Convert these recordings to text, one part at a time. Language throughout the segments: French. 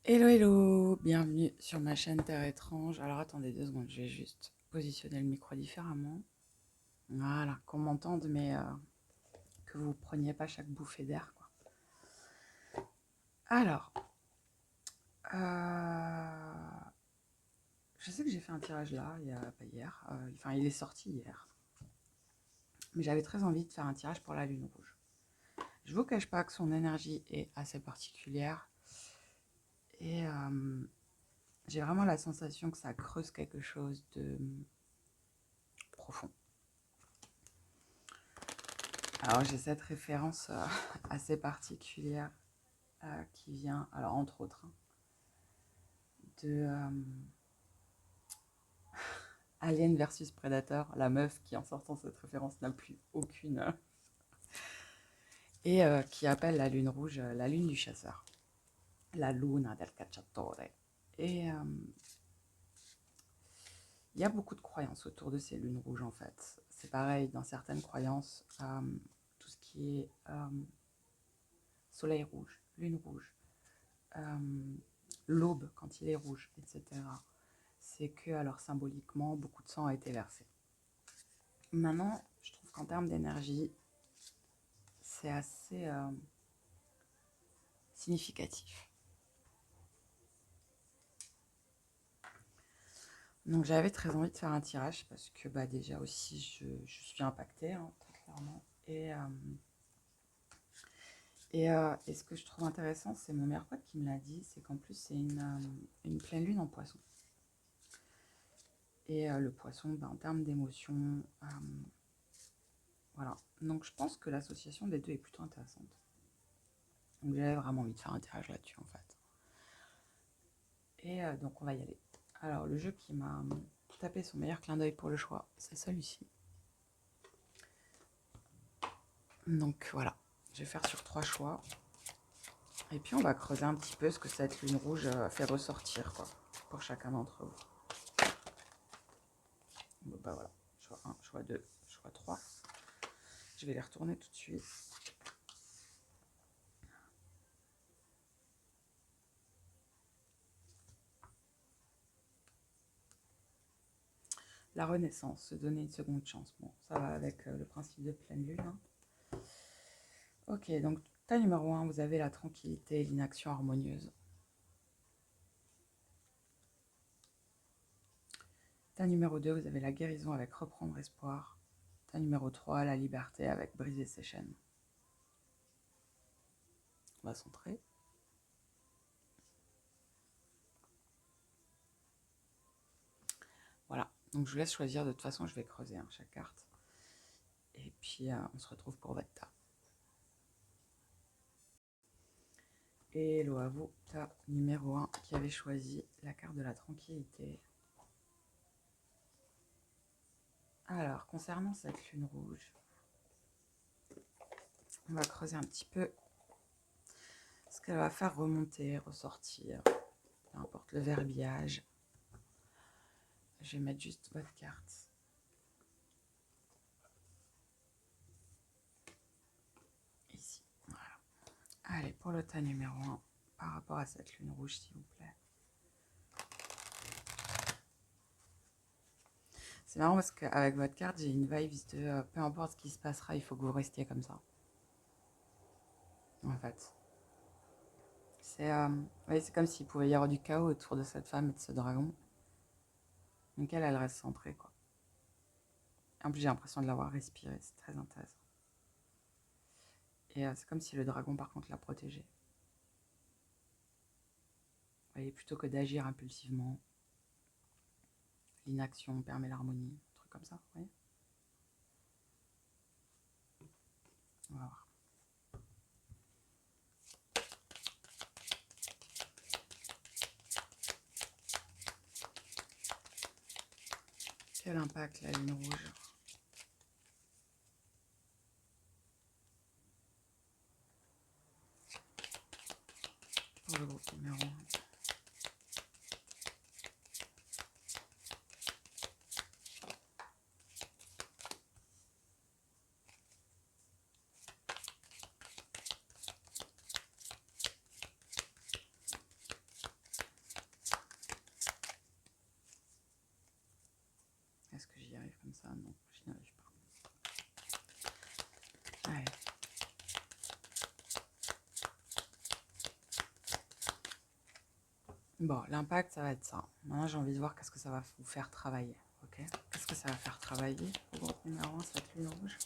Hello, hello, bienvenue sur ma chaîne Terre étrange. Alors attendez 2 secondes, je vais juste positionner le micro différemment. Voilà, qu'on m'entende, mais que vous preniez pas chaque bouffée d'air, quoi. Alors, je sais que j'ai fait un tirage là, pas hier, enfin il est sorti hier, mais j'avais très envie de faire un tirage pour la lune rouge. Je vous cache pas que son énergie est assez particulière et j'ai vraiment la sensation que ça creuse quelque chose de profond. Alors j'ai cette référence assez particulière qui vient, alors entre autres, de Alien versus Predator, la meuf qui en sortant cette référence n'a plus aucune, et qui appelle la lune rouge la lune du chasseur, la luna del cacciatore. Et il y a beaucoup de croyances autour de ces lunes rouges en fait. C'est pareil, dans certaines croyances, tout ce qui est soleil rouge, lune rouge, l'aube quand il est rouge, etc. C'est que, alors symboliquement, beaucoup de sang a été versé. Maintenant, je trouve qu'en termes d'énergie, c'est assez significatif. Donc j'avais très envie de faire un tirage parce que bah, déjà aussi je suis impactée, hein, très clairement. Et ce que je trouve intéressant, c'est mon meilleur pote qui me l'a dit, c'est qu'en plus c'est une pleine lune en poisson. Et le poisson, bah, en termes d'émotion, voilà. Donc je pense que l'association des deux est plutôt intéressante. Donc j'avais vraiment envie de faire un tirage là-dessus en fait. Et donc on va y aller. Alors le jeu qui m'a tapé son meilleur clin d'œil pour le choix, c'est celui-ci. Donc voilà, je vais faire sur 3 choix. Et puis on va creuser un petit peu ce que cette lune rouge fait ressortir quoi, pour chacun d'entre vous. Bon, bah voilà, choix 1, choix 2, choix 3. Je vais les retourner tout de suite. La renaissance, se donner une seconde chance. Bon, ça va avec le principe de pleine lune. Hein. Ok, donc tas numéro 1, vous avez la tranquillité et l'inaction harmonieuse. Tas numéro 2, vous avez la guérison avec reprendre espoir. Tas numéro 3, la liberté avec briser ses chaînes. On va centrer. Voilà, donc je vous laisse choisir. De toute façon, je vais creuser chaque carte. Et puis, on se retrouve pour votre tas. Et hello à vous, tas numéro 1 qui avait choisi la carte de la tranquillité. Alors, concernant cette lune rouge, on va creuser un petit peu ce qu'elle va faire remonter, ressortir, peu importe le verbiage. Je vais mettre juste votre carte. Ici, voilà. Allez, pour le tas numéro 1, par rapport à cette lune rouge, s'il vous plaît. C'est marrant parce qu'avec votre carte, j'ai une vibe de peu importe ce qui se passera, il faut que vous restiez comme ça. En fait. C'est comme s'il pouvait y avoir du chaos autour de cette femme et de ce dragon. Donc elle reste centrée, quoi. En plus, j'ai l'impression de l'avoir respiré, c'est très intéressant. Et c'est comme si le dragon, par contre, la protégeait. Vous voyez, plutôt que d'agir impulsivement, l'inaction permet l'harmonie, un truc comme ça, vous voyez. On va voir. Quel impact la lune rouge? Pour le groupe numéro 1. Est-ce que j'y arrive comme ça? Non, je n'y arrive pas. Allez. Bon, l'impact, ça va être ça. Maintenant, j'ai envie de voir qu'est-ce que ça va vous faire travailler. Ok? Qu'est-ce que ça va faire travailler? Au groupe numéro 1, cette lune rouge.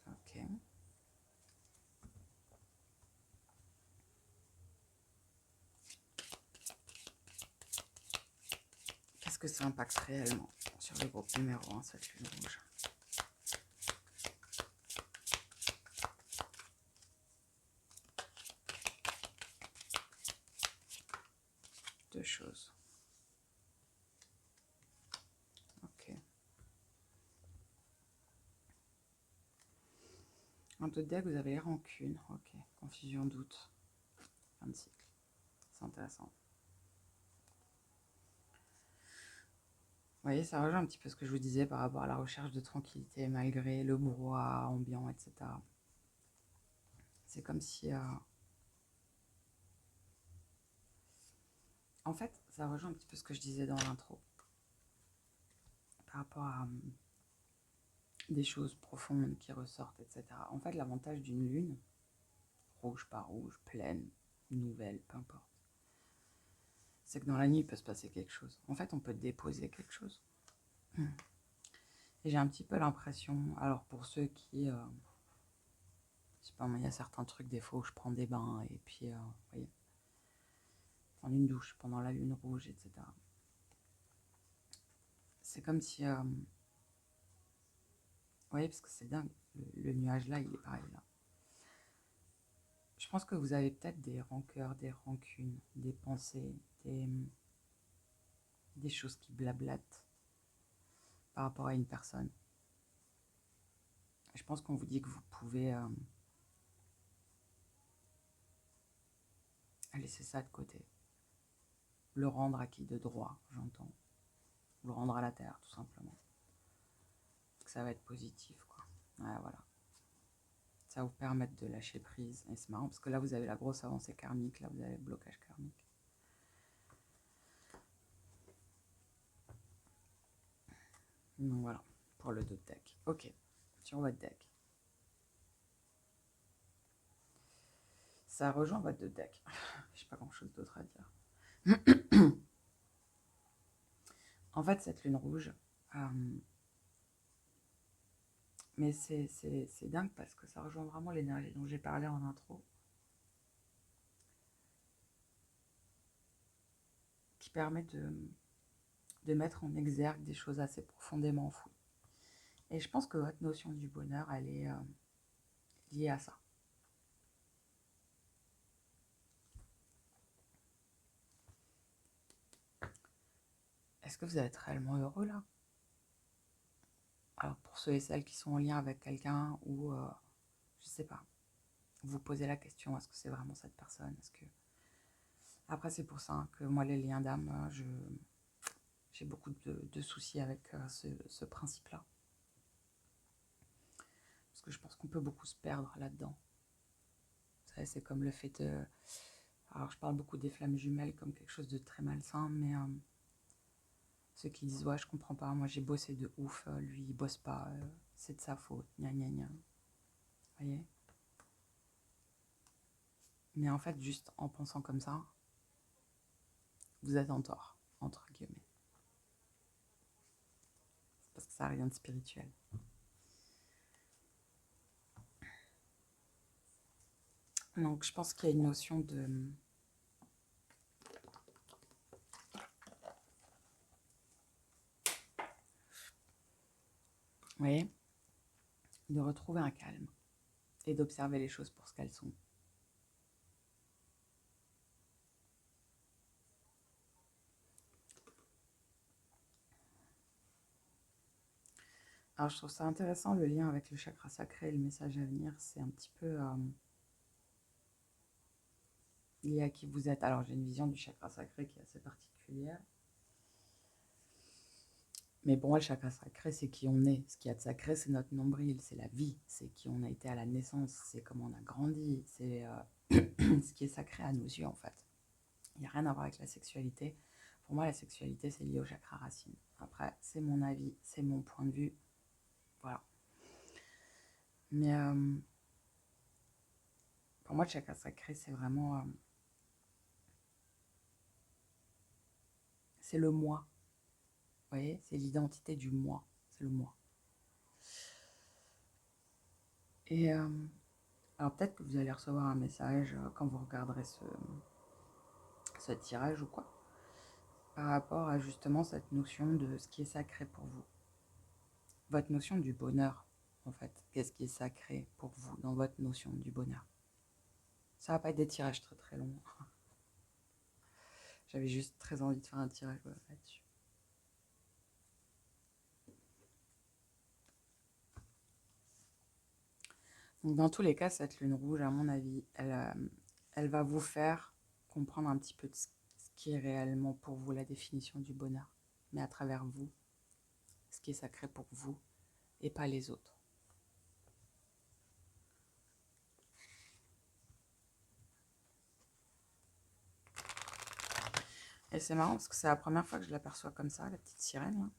Ok. Qu'est-ce que ça impacte réellement sur le groupe numéro 1, cette lune rouge? Deux choses. Ok. En d'autres decks, vous avez les rancunes. Ok. Confusion, doute. Fin de cycle. C'est intéressant. Vous voyez, ça rejoint un petit peu ce que je vous disais par rapport à la recherche de tranquillité malgré le brouhaha ambiant, etc. C'est comme si... En fait, ça rejoint un petit peu ce que je disais dans l'intro. Par rapport à des choses profondes qui ressortent, etc. En fait, l'avantage d'une lune, rouge par rouge, pleine, nouvelle, peu importe, c'est que dans la nuit, il peut se passer quelque chose. En fait, on peut déposer quelque chose. Et j'ai un petit peu l'impression, alors pour ceux qui... je sais pas, il y a certains trucs, des fois, où je prends des bains, et puis, vous voyez, prendre une douche pendant la lune rouge, etc. C'est comme si... vous voyez, parce que c'est dingue, le nuage là, il est pareil là. Je pense que vous avez peut-être des rancœurs, des rancunes, des pensées, des choses qui blablatent par rapport à une personne. Je pense qu'on vous dit que vous pouvez laisser ça de côté. Le rendre acquis de droit, j'entends. Le rendre à la terre, tout simplement. Que ça va être positif, quoi. Ouais, voilà. Ça va vous permettre de lâcher prise. Et c'est marrant, parce que là, vous avez la grosse avancée karmique. Là, vous avez le blocage karmique. Donc voilà, pour le 2 deck. Ok, sur votre deck. Ça rejoint votre 2 deck. J'ai pas grand chose d'autre à dire. En fait, cette lune rouge, mais c'est dingue parce que ça rejoint vraiment l'énergie dont j'ai parlé en intro, qui permet de mettre en exergue des choses assez profondément enfouies. Et je pense que votre notion du bonheur, elle est liée à ça. Est-ce que vous êtes réellement heureux là? Alors pour ceux et celles qui sont en lien avec quelqu'un ou, je sais pas, vous posez la question, est-ce que c'est vraiment cette personne? Est-ce que... Après, c'est pour ça que moi, les liens d'âme, j'ai beaucoup de soucis avec ce principe-là. Parce que je pense qu'on peut beaucoup se perdre là-dedans. Vous savez, c'est comme le fait de... Alors, je parle beaucoup des flammes jumelles comme quelque chose de très malsain, mais ceux qui disent, ouais, je comprends pas, moi j'ai bossé de ouf, lui il bosse pas, c'est de sa faute, gna gna gna. Vous voyez? Mais en fait, juste en pensant comme ça, vous êtes en tort, entre guillemets. Parce que ça n'a rien de spirituel. Donc, je pense qu'il y a une notion de... Vous voyez? De retrouver un calme et d'observer les choses pour ce qu'elles sont. Alors, je trouve ça intéressant, le lien avec le chakra sacré et le message à venir. C'est un petit peu lié à qui vous êtes. Alors, j'ai une vision du chakra sacré qui est assez particulière. Mais pour moi, le chakra sacré, c'est qui on est. Ce qu'il y a de sacré, c'est notre nombril, c'est la vie, c'est qui on a été à la naissance, c'est comment on a grandi, c'est ce qui est sacré à nos yeux, en fait. Il n'y a rien à voir avec la sexualité. Pour moi, la sexualité, c'est lié au chakra racine. Après, c'est mon avis, c'est mon point de vue. Voilà. Mais pour moi, le chakra sacré, c'est vraiment... c'est le moi. Vous voyez, c'est l'identité du moi. C'est le moi. Et alors peut-être que vous allez recevoir un message quand vous regarderez ce tirage ou quoi, par rapport à justement cette notion de ce qui est sacré pour vous. Votre notion du bonheur, en fait. Qu'est-ce qui est sacré pour vous dans votre notion du bonheur? Ça va pas être des tirages très très longs. J'avais juste très envie de faire un tirage là-dessus. Donc dans tous les cas, cette lune rouge, à mon avis, elle va vous faire comprendre un petit peu de ce qui est réellement pour vous la définition du bonheur, mais à travers vous, ce qui est sacré pour vous et pas les autres. Et c'est marrant parce que c'est la première fois que je l'aperçois comme ça, la petite sirène. Là.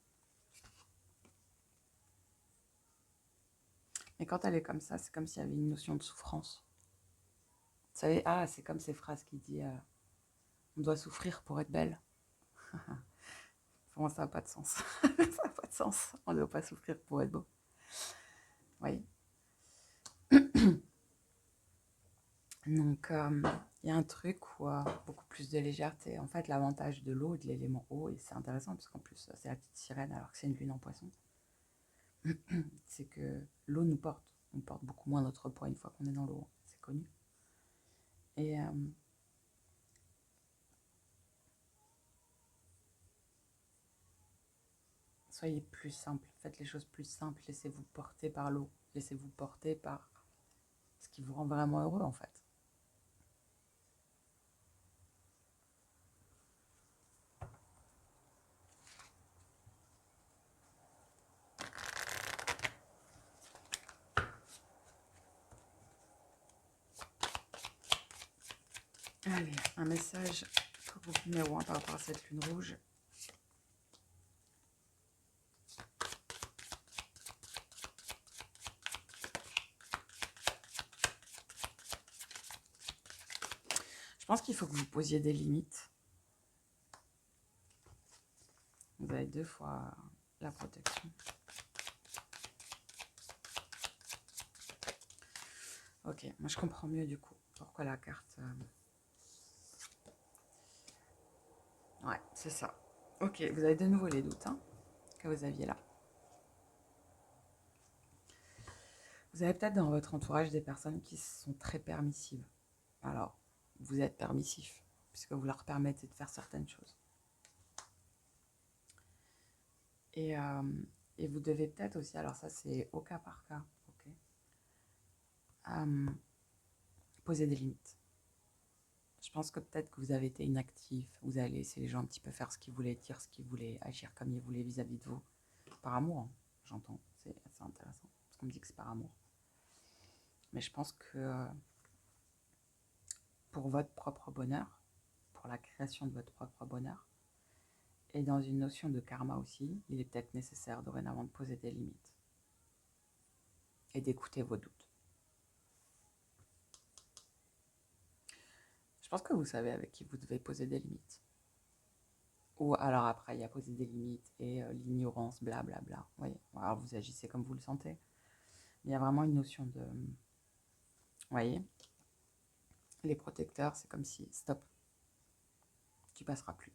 Mais quand elle est comme ça, c'est comme s'il y avait une notion de souffrance. Vous savez, c'est comme ces phrases qui disent on doit souffrir pour être belle. Pour moi, ça n'a pas de sens. Ça n'a pas de sens. On ne doit pas souffrir pour être beau. Oui. Donc, il y a un truc où beaucoup plus de légèreté. En fait, l'avantage de l'eau, de l'élément eau, et c'est intéressant parce qu'en plus, c'est la petite sirène alors que c'est une lune en poisson, c'est que l'eau nous porte. On porte beaucoup moins notre poids une fois qu'on est dans l'eau. C'est connu. Et soyez plus simple. Faites les choses plus simples. Laissez-vous porter par l'eau. Laissez-vous porter par ce qui vous rend vraiment heureux, en fait. Allez, un message pour groupe numéro 1 par rapport à cette lune rouge. Je pense qu'il faut que vous posiez des limites. Vous avez 2 fois la protection. Ok, moi je comprends mieux du coup pourquoi la carte... Ouais, c'est ça. Ok, vous avez de nouveau les doutes que vous aviez là. Vous avez peut-être dans votre entourage des personnes qui sont très permissives. Alors, vous êtes permissif, puisque vous leur permettez de faire certaines choses. Et, euh, et vous devez peut-être aussi, alors ça c'est au cas par cas, ok, poser des limites. Je pense que peut-être que vous avez été inactif, vous avez laissé les gens un petit peu faire ce qu'ils voulaient, dire ce qu'ils voulaient, agir comme ils voulaient vis-à-vis de vous. Par amour, j'entends, c'est intéressant, parce qu'on me dit que c'est par amour. Mais je pense que pour votre propre bonheur, pour la création de votre propre bonheur, et dans une notion de karma aussi, il est peut-être nécessaire dorénavant de poser des limites et d'écouter vos doutes. Je pense que vous savez avec qui vous devez poser des limites. Ou alors après, il y a poser des limites et l'ignorance, blablabla. Oui, alors vous agissez comme vous le sentez. Il y a vraiment une notion de... Vous voyez, les protecteurs, c'est comme si, stop, tu passeras plus.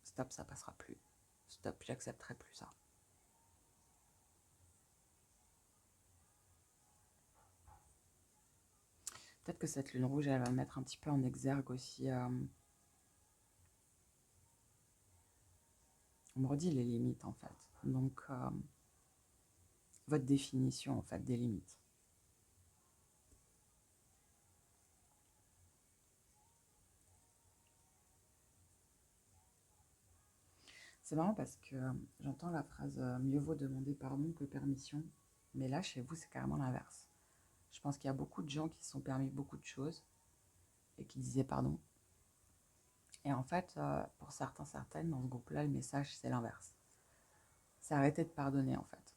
Stop, ça passera plus. Stop, j'accepterai plus ça. Peut-être que cette lune rouge, elle va mettre un petit peu en exergue aussi... on me redit les limites, en fait. Donc, votre définition, en fait, des limites. C'est marrant parce que j'entends la phrase mieux vaut demander pardon que permission. Mais là, chez vous, c'est carrément l'inverse. Je pense qu'il y a beaucoup de gens qui se sont permis beaucoup de choses et qui disaient pardon. Et en fait, pour certains, certaines, dans ce groupe-là, le message, c'est l'inverse. C'est arrêter de pardonner, en fait.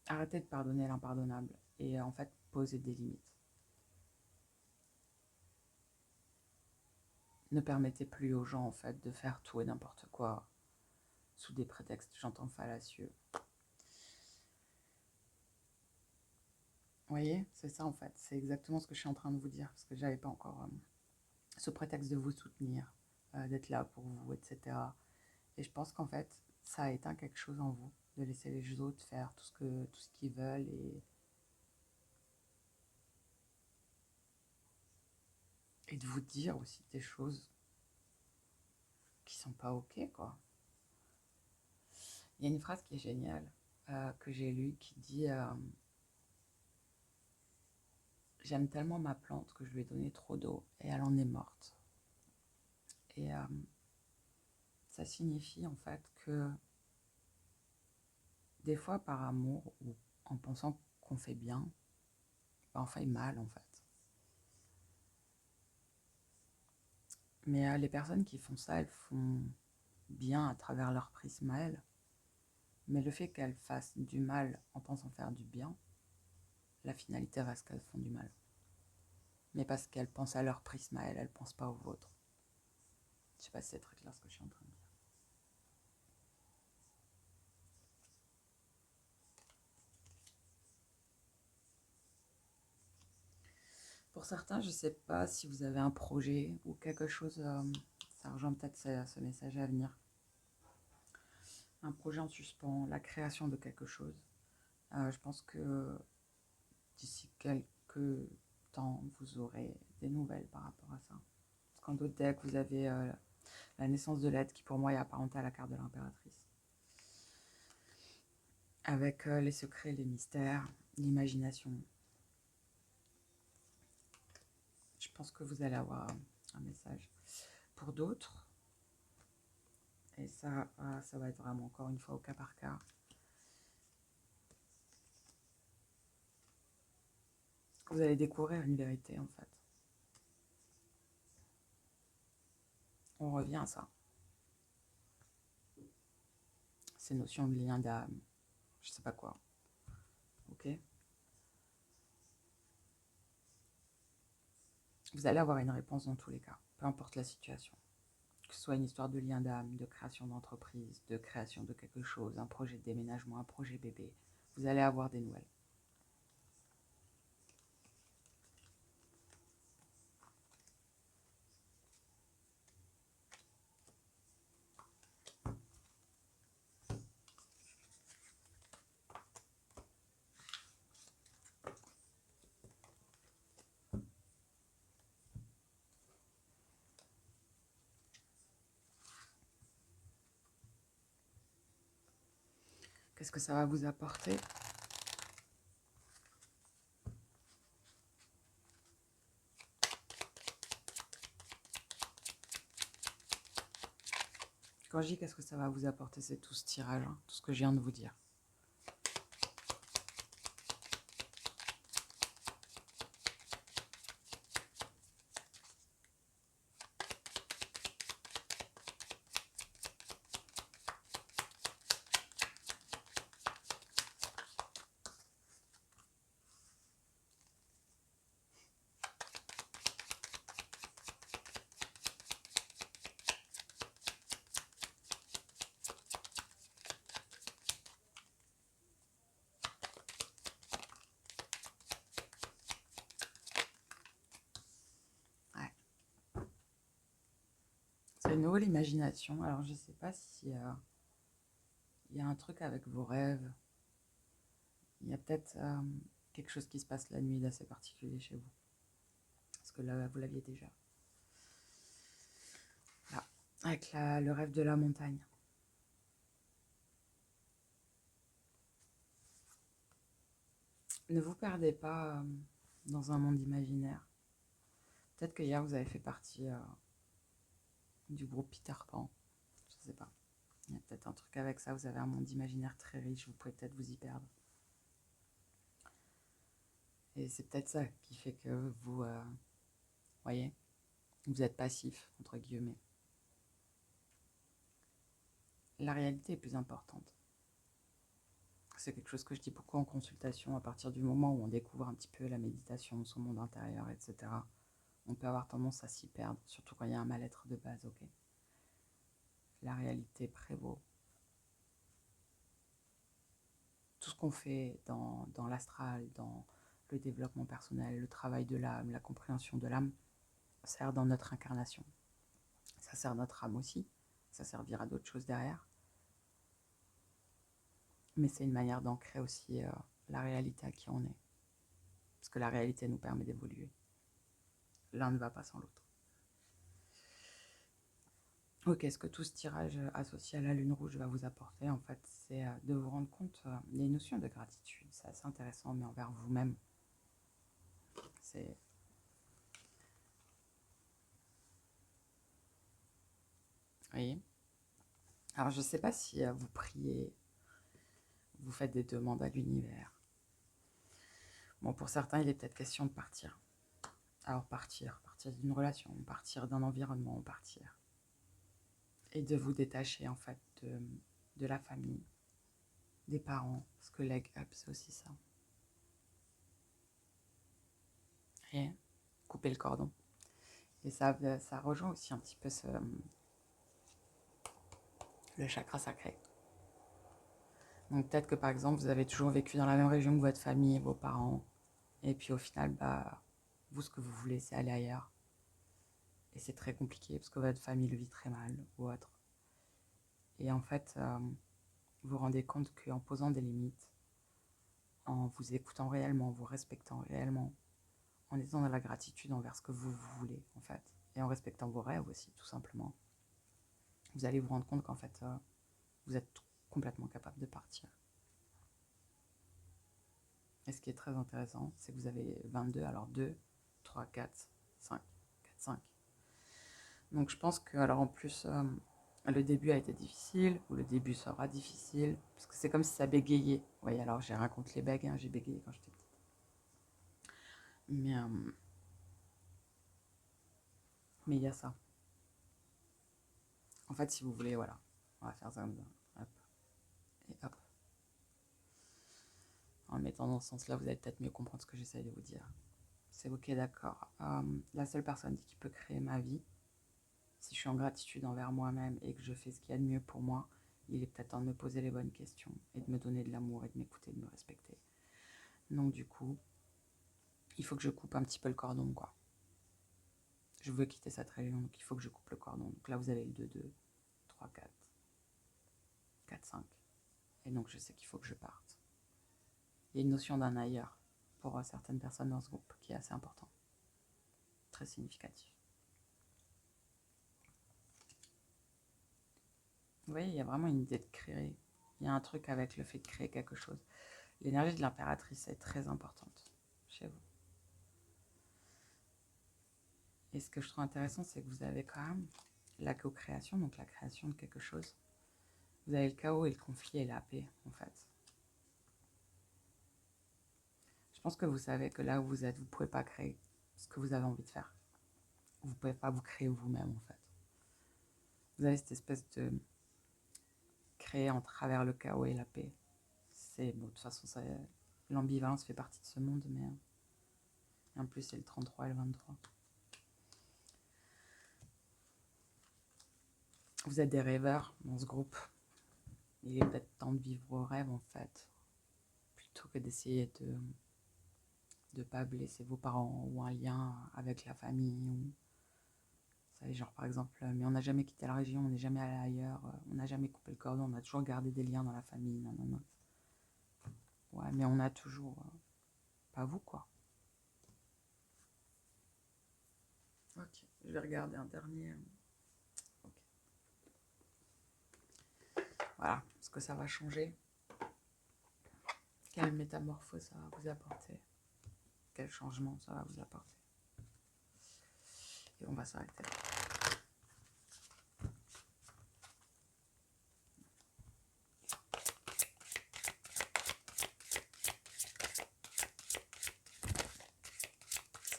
Arrêter de pardonner l'impardonnable et en fait, poser des limites. Ne permettez plus aux gens, en fait, de faire tout et n'importe quoi sous des prétextes, j'entends, fallacieux. Vous voyez, c'est ça, en fait. C'est exactement ce que je suis en train de vous dire, parce que j'avais pas encore ce prétexte de vous soutenir, d'être là pour vous, etc. Et je pense qu'en fait, ça a éteint quelque chose en vous, de laisser les autres faire tout ce qu'ils veulent et de vous dire aussi des choses qui sont pas ok, quoi. Il y a une phrase qui est géniale que j'ai lue qui dit j'aime tellement ma plante que je lui ai donné trop d'eau et elle en est morte. Et ça signifie en fait que des fois par amour ou en pensant qu'on fait bien, ben, on fait mal en fait. Mais les personnes qui font ça, elles font bien à travers leur prisme à elles. Mais le fait qu'elles fassent du mal en pensant faire du bien, la finalité reste qu'elles font du mal. Mais parce qu'elles pensent à leur prisme à elles, elles ne pensent pas au vôtre. Je sais pas si c'est très clair ce que je suis en train de dire. Pour certains, je ne sais pas si vous avez un projet ou quelque chose, ça rejoint peut-être ce message à venir. Un projet en suspens, la création de quelque chose. Je pense que d'ici quelques temps, vous aurez des nouvelles par rapport à ça. Parce qu'en d'autres decks, vous avez la naissance de l'être qui pour moi est apparentée à la carte de l'impératrice. Avec les secrets, les mystères, l'imagination. Je pense que vous allez avoir un message. Pour d'autres, et ça va être vraiment encore une fois au cas par cas, vous allez découvrir une vérité en fait. On revient à ça. Ces notions de lien d'âme, je sais pas quoi. Ok. Vous allez avoir une réponse dans tous les cas, peu importe la situation. Que ce soit une histoire de lien d'âme, de création d'entreprise, de création de quelque chose, un projet de déménagement, un projet bébé, vous allez avoir des nouvelles. Qu'est-ce que ça va vous apporter? Quand je dis qu'est-ce que ça va vous apporter, c'est tout ce tirage, hein, tout ce que je viens de vous dire. Ouais. C'est une nouvelle imagination. Alors je sais pas si il y a un truc avec vos rêves. Il y a peut-être quelque chose qui se passe la nuit d'assez particulier chez vous. Parce que là, vous l'aviez déjà. Là, avec le rêve de la montagne. Ne vous perdez pas dans un monde imaginaire. Peut-être que hier, vous avez fait partie du groupe Peter Pan. Je sais pas. Il y a peut-être un truc avec ça. Vous avez un monde imaginaire très riche. Vous pouvez peut-être vous y perdre. Et c'est peut-être ça qui fait que vous voyez? Vous êtes passif, entre guillemets. La réalité est plus importante. C'est quelque chose que je dis beaucoup en consultation. À partir du moment où on découvre un petit peu la méditation, son monde intérieur, etc., on peut avoir tendance à s'y perdre, surtout quand il y a un mal-être de base, ok? La réalité prévaut. Tout ce qu'on fait dans l'astral, dans le développement personnel, le travail de l'âme, la compréhension de l'âme, sert dans notre incarnation. Ça sert notre âme aussi, ça servira à d'autres choses derrière. Mais c'est une manière d'ancrer aussi la réalité à qui on est. Parce que la réalité nous permet d'évoluer. L'un ne va pas sans l'autre. Ok, ce que tout ce tirage associé à la lune rouge va vous apporter, en fait, c'est de vous rendre compte des notions de gratitude. C'est assez intéressant, mais envers vous-même. C'est... Vous voyez? Alors, je ne sais pas si vous priez, vous faites des demandes à l'univers. Bon, pour certains, il est peut-être question de partir. Alors, partir d'une relation, partir d'un environnement, partir. Et de vous détacher, en fait, de la famille, des parents, parce que leg up, c'est aussi ça. Et couper le cordon. Et ça rejoint aussi un petit peu le chakra sacré. Donc peut-être que par exemple, vous avez toujours vécu dans la même région que votre famille et vos parents. Et puis au final, vous, ce que vous voulez, c'est aller ailleurs. Et c'est très compliqué parce que votre famille le vit très mal ou autre. Et en fait, vous vous rendez compte qu'en posant des limites, en vous écoutant réellement, en vous respectant réellement, en étant dans la gratitude envers ce que vous voulez, en fait, et en respectant vos rêves aussi, tout simplement, vous allez vous rendre compte qu'en fait, vous êtes complètement capable de partir. Et ce qui est très intéressant, c'est que vous avez 22, alors 2, 3, 4, 5, 4, 5. Donc je pense que, alors en plus, le début a été difficile, ou le début sera difficile, parce que c'est comme si ça bégayait. Oui, alors j'ai rien contre les bègues, hein, j'ai bégayé quand j'étais petite. Mais il y a ça. En fait, si vous voulez, voilà, on va faire ça comme ça. Hop, et hop. En le mettant dans ce sens-là, vous allez peut-être mieux comprendre ce que j'essaye de vous dire. C'est ok, d'accord. La seule personne qui peut créer ma vie, si je suis en gratitude envers moi-même et que je fais ce qu'il y a de mieux pour moi, il est peut-être temps de me poser les bonnes questions et de me donner de l'amour et de m'écouter, de me respecter. Donc du coup, il faut que je coupe un petit peu le cordon, quoi. Je veux quitter cette région, donc il faut que je coupe le cordon. Donc là, vous avez le 2, 2, 3, 4, 4, 5. Et donc je sais qu'il faut que je parte. Il y a une notion d'un ailleurs pour certaines personnes dans ce groupe qui est assez important. Très significatif. Vous voyez, il y a vraiment une idée de créer. Il y a un truc avec le fait de créer quelque chose. L'énergie de l'impératrice est très importante chez vous. Et ce que je trouve intéressant, c'est que vous avez quand même la co-création, donc la création de quelque chose. Vous avez le chaos et le conflit et la paix, en fait. Je pense que vous savez que là où vous êtes, vous ne pouvez pas créer ce que vous avez envie de faire. Vous ne pouvez pas vous créer vous-même, en fait. Vous avez cette espèce de créer en travers le chaos et la paix. C'est bon, de toute façon, l'ambivalence fait partie de ce monde, mais en plus, c'est le 33 et le 23. Vous êtes des rêveurs dans ce groupe. Il est peut-être temps de vivre vos rêves, en fait, plutôt que d'essayer de ne pas blesser vos parents ou un lien avec la famille. Ou... Vous savez, genre par exemple, mais on n'a jamais quitté la région, on n'est jamais allé ailleurs, on n'a jamais coupé le cordon, on a toujours gardé des liens dans la famille. Non, non, non. Ouais, mais on a toujours... pas vous, quoi. Ok, je vais regarder un dernier. Ok. Voilà, ce que ça va changer. Quelle métamorphose ça va vous apporter? Quel changement ça va vous apporter? Et on va s'arrêter là.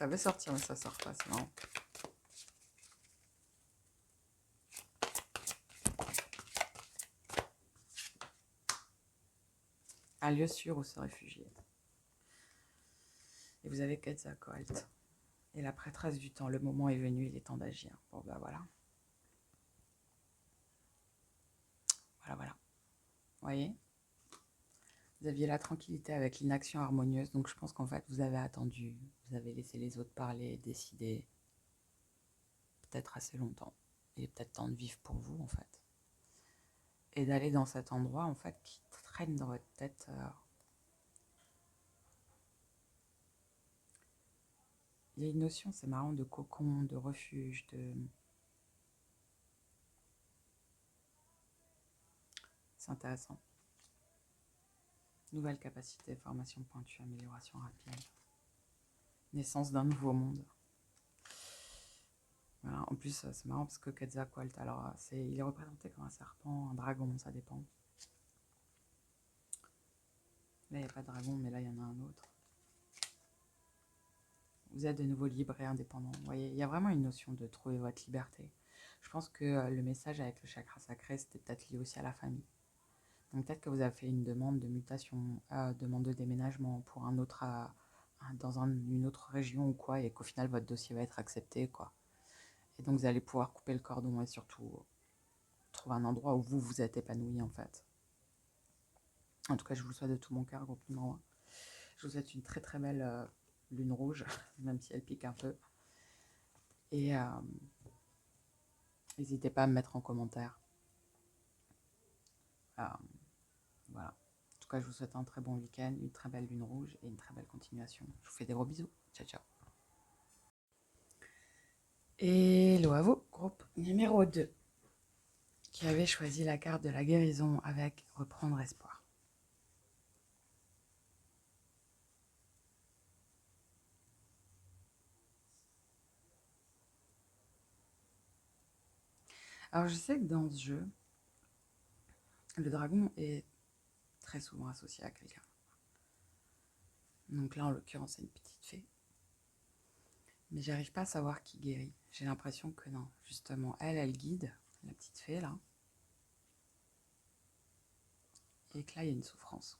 Ça veut sortir, mais ça sort pas, c'est marrant. Un lieu sûr où se réfugier. Et vous avez Quetzalcoatl. Et la prêtresse du temps, le moment est venu, il est temps d'agir. Bon, bah voilà. Voilà. Vous voyez? Vous aviez la tranquillité avec l'inaction harmonieuse. Donc je pense qu'en fait, vous avez attendu. Vous avez laissé les autres parler, décider. Peut-être assez longtemps. Il est peut-être temps de vivre pour vous, en fait. Et d'aller dans cet endroit, en fait, qui traîne dans votre tête. Il y a une notion, c'est marrant, de cocon, de refuge, de... C'est intéressant. Nouvelle capacité, formation pointue, amélioration rapide. Naissance d'un nouveau monde. Voilà. En plus, c'est marrant parce que Quetzalcoatl, alors, il est représenté comme un serpent, un dragon, ça dépend. Là, il n'y a pas de dragon, mais là, il y en a un autre. Vous êtes de nouveau libre et indépendant. Vous voyez, il y a vraiment une notion de trouver votre liberté. Je pense que le message avec le chakra sacré, c'était peut-être lié aussi à la famille. Donc peut-être que vous avez fait une demande de mutation, demande de déménagement pour un autre, dans une autre région ou quoi, et qu'au final, votre dossier va être accepté, quoi. Et donc, vous allez pouvoir couper le cordon et surtout trouver un endroit où vous êtes épanoui, en fait. En tout cas, je vous le souhaite de tout mon cœur, groupe numéro 1. Je vous souhaite une très très belle lune rouge, même si elle pique un peu. Et n'hésitez pas à me mettre en commentaire. Voilà. En tout cas, je vous souhaite un très bon week-end, une très belle lune rouge et une très belle continuation. Je vous fais des gros bisous. Ciao, ciao. Hello à vous, groupe numéro 2, qui avait choisi la carte de la guérison avec reprendre espoir. Alors, je sais que dans ce jeu, le dragon est très souvent associé à quelqu'un. Donc là, en l'occurrence, c'est une petite fée. Mais j'arrive pas à savoir qui guérit. J'ai l'impression que non. Justement, elle guide, la petite fée, là. Et que là, il y a une souffrance.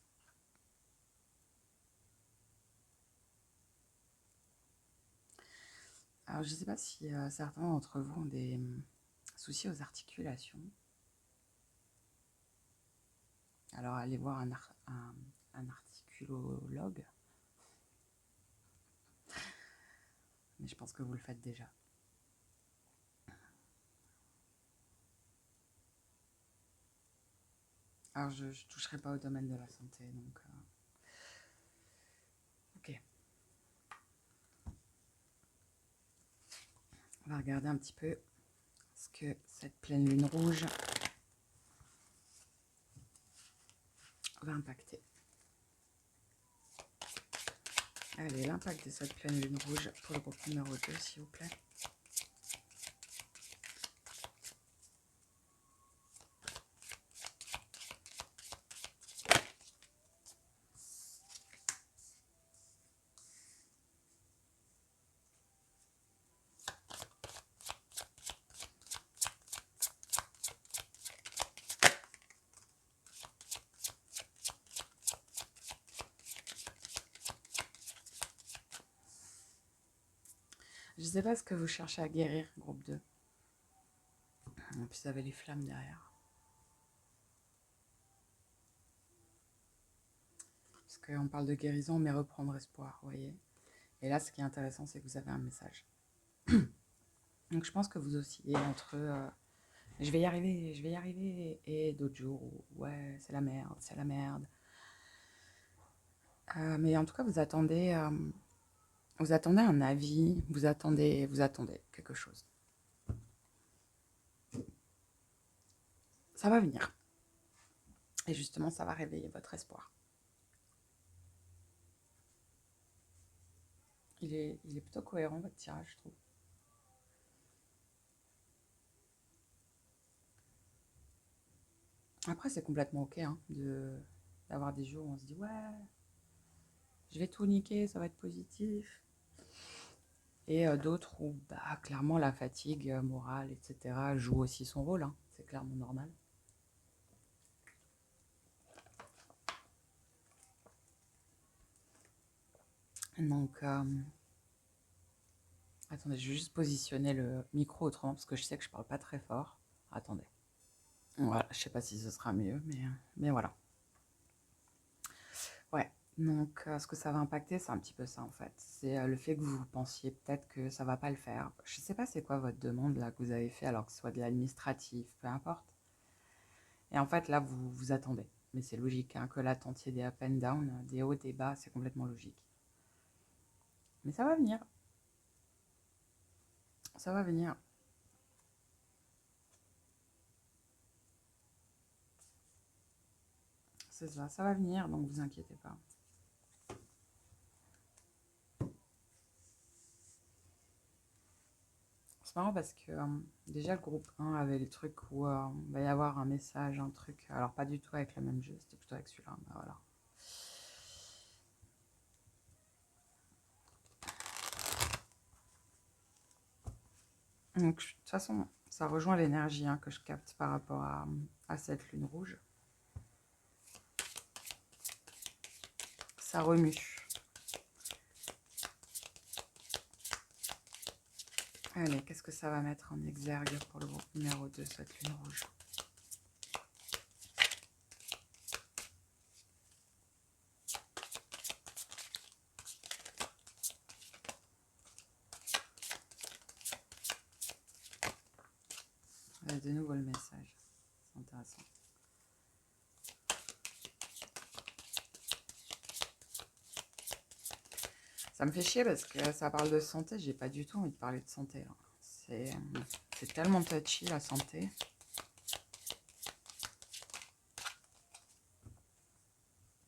Alors, je ne sais pas si certains d'entre vous ont des soucis aux articulations. Alors, allez voir un articulologue. Mais je pense que vous le faites déjà. Alors, je ne toucherai pas au domaine de la santé, donc... Ok. On va regarder un petit peu ce que cette pleine lune rouge va impacter. Allez, l'impact de cette pleine lune rouge pour le groupe numéro 2, s'il vous plaît. Je ne sais pas ce que vous cherchez à guérir, groupe 2. En plus, vous avez les flammes derrière. Parce qu'on parle de guérison, mais reprendre espoir, vous voyez. Et là, ce qui est intéressant, c'est que vous avez un message. Donc, je pense que vous oscillez entre je vais y arriver, et d'autres jours où ouais, c'est la merde, c'est la merde. Mais en tout cas, vous attendez un avis, vous attendez quelque chose. Ça va venir. Et justement, ça va réveiller votre espoir. Il est plutôt cohérent, votre tirage, je trouve. Après, c'est complètement ok hein, d'avoir des jours où on se dit ouais, je vais tout niquer, ça va être positif. Et d'autres où bah, clairement la fatigue morale, etc., joue aussi son rôle, hein. C'est clairement normal. Donc, attendez, je vais juste positionner le micro autrement parce que je sais que je parle pas très fort. Attendez. Voilà, je sais pas si ce sera mieux, mais voilà. Ouais, donc ce que ça va impacter, c'est un petit peu ça en fait. C'est le fait que vous pensiez peut-être que ça va pas le faire. Je sais pas c'est quoi votre demande là que vous avez fait, alors que ce soit de l'administratif, peu importe. Et en fait là, vous attendez. Mais c'est logique, hein, que l'attentiez des up and down, des hauts, des bas, c'est complètement logique. Mais ça va venir. Ça va venir. C'est ça va venir, donc vous inquiétez pas. C'est marrant parce que déjà le groupe 1 avait les trucs où il va y avoir un message, un truc. Alors pas du tout avec le même jeu, c'était plutôt avec celui-là. Bah, voilà. Donc de toute façon, ça rejoint l'énergie hein, que je capte par rapport à cette lune rouge. Ça remue. Allez, qu'est-ce que ça va mettre en exergue pour le groupe numéro 2, cette lune rouge? Allez, de nouveau le message. C'est intéressant. Ça me fait chier parce que ça parle de santé. J'ai pas du tout envie de parler de santé. Là. C'est tellement touchy la santé.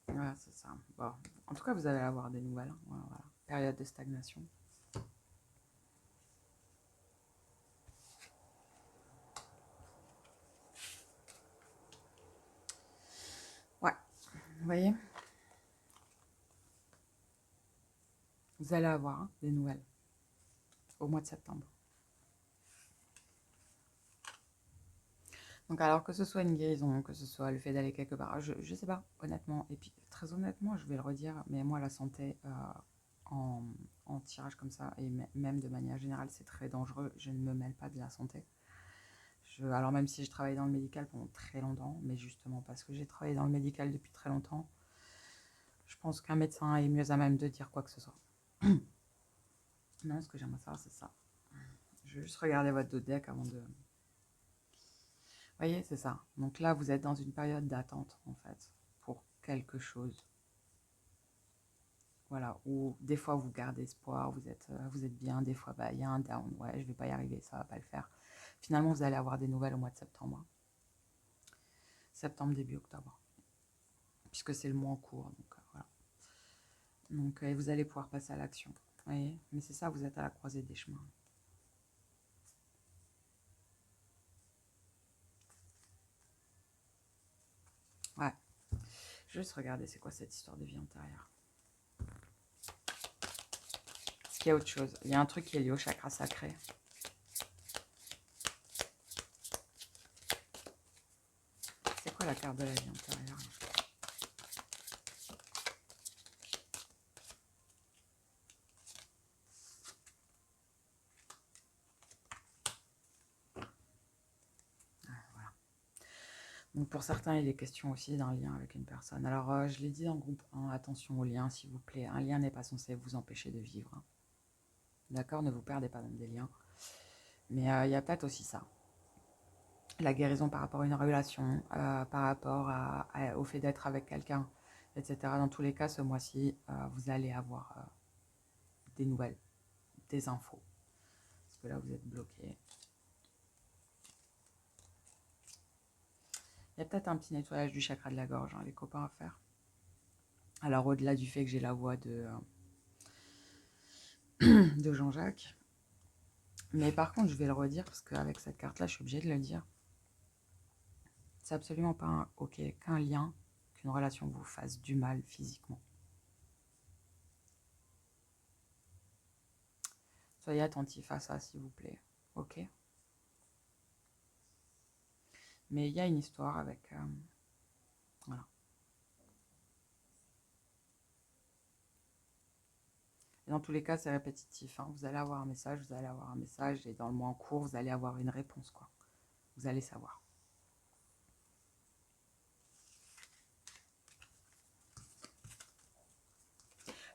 Voilà, c'est ça. Bon. En tout cas, vous allez avoir des nouvelles. Hein. Voilà, voilà. Période de stagnation. Ouais, vous voyez, vous allez avoir hein, des nouvelles au mois de septembre. Donc alors que ce soit une guérison, que ce soit le fait d'aller quelque part, je sais pas, honnêtement. Et puis très honnêtement, je vais le redire, mais moi la santé en, en tirage comme ça, et même de manière générale, c'est très dangereux. Je ne me mêle pas de la santé. Alors même si je travaille dans le médical pendant très longtemps, mais justement parce que j'ai travaillé dans le médical depuis très longtemps, je pense qu'un médecin est mieux à même de dire quoi que ce soit. Non, ce que j'aimerais savoir, c'est ça. Je vais juste regarder votre dos de deck avant de... Vous voyez, c'est ça. Donc là, vous êtes dans une période d'attente, en fait, pour quelque chose. Voilà, ou des fois, vous gardez espoir, vous êtes bien, des fois, bah, il y a un down, ouais, je vais pas y arriver, ça va pas le faire. Finalement, vous allez avoir des nouvelles au mois de septembre. Septembre, début octobre. Puisque c'est le mois en cours, donc voilà. Donc, vous allez pouvoir passer à l'action. Vous voyez, mais c'est ça, vous êtes à la croisée des chemins. Ouais. Je vais juste regarder c'est quoi cette histoire de vie antérieure. Est-ce qu'il y a autre chose? Il y a un truc qui est lié au chakra sacré. C'est quoi la carte de la vie antérieure? Voilà. Donc pour certains, il est question aussi d'un lien avec une personne. Alors je l'ai dit dans le groupe 1, attention au lien s'il vous plaît. Un lien n'est pas censé vous empêcher de vivre. Hein. D'accord? Ne vous perdez pas dans des liens. Mais il y a peut-être aussi ça. La guérison par rapport à une relation, par rapport au fait d'être avec quelqu'un, etc. Dans tous les cas, ce mois-ci, vous allez avoir des nouvelles, des infos. Parce que là, vous êtes bloqué. Il y a peut-être un petit nettoyage du chakra de la gorge, hein, les copains à faire. Alors, au-delà du fait que j'ai la voix de Jean-Jacques. Mais par contre, je vais le redire parce qu'avec cette carte-là, je suis obligée de le dire. C'est absolument pas OK qu'un lien, qu'une relation vous fasse du mal physiquement. Soyez attentifs à ça, s'il vous plaît. Ok? Mais il y a une histoire avec... voilà. Et dans tous les cas, c'est répétitif. Hein. Vous allez avoir un message, vous allez avoir un message, et dans le mois en cours, vous allez avoir une réponse, quoi. Vous allez savoir.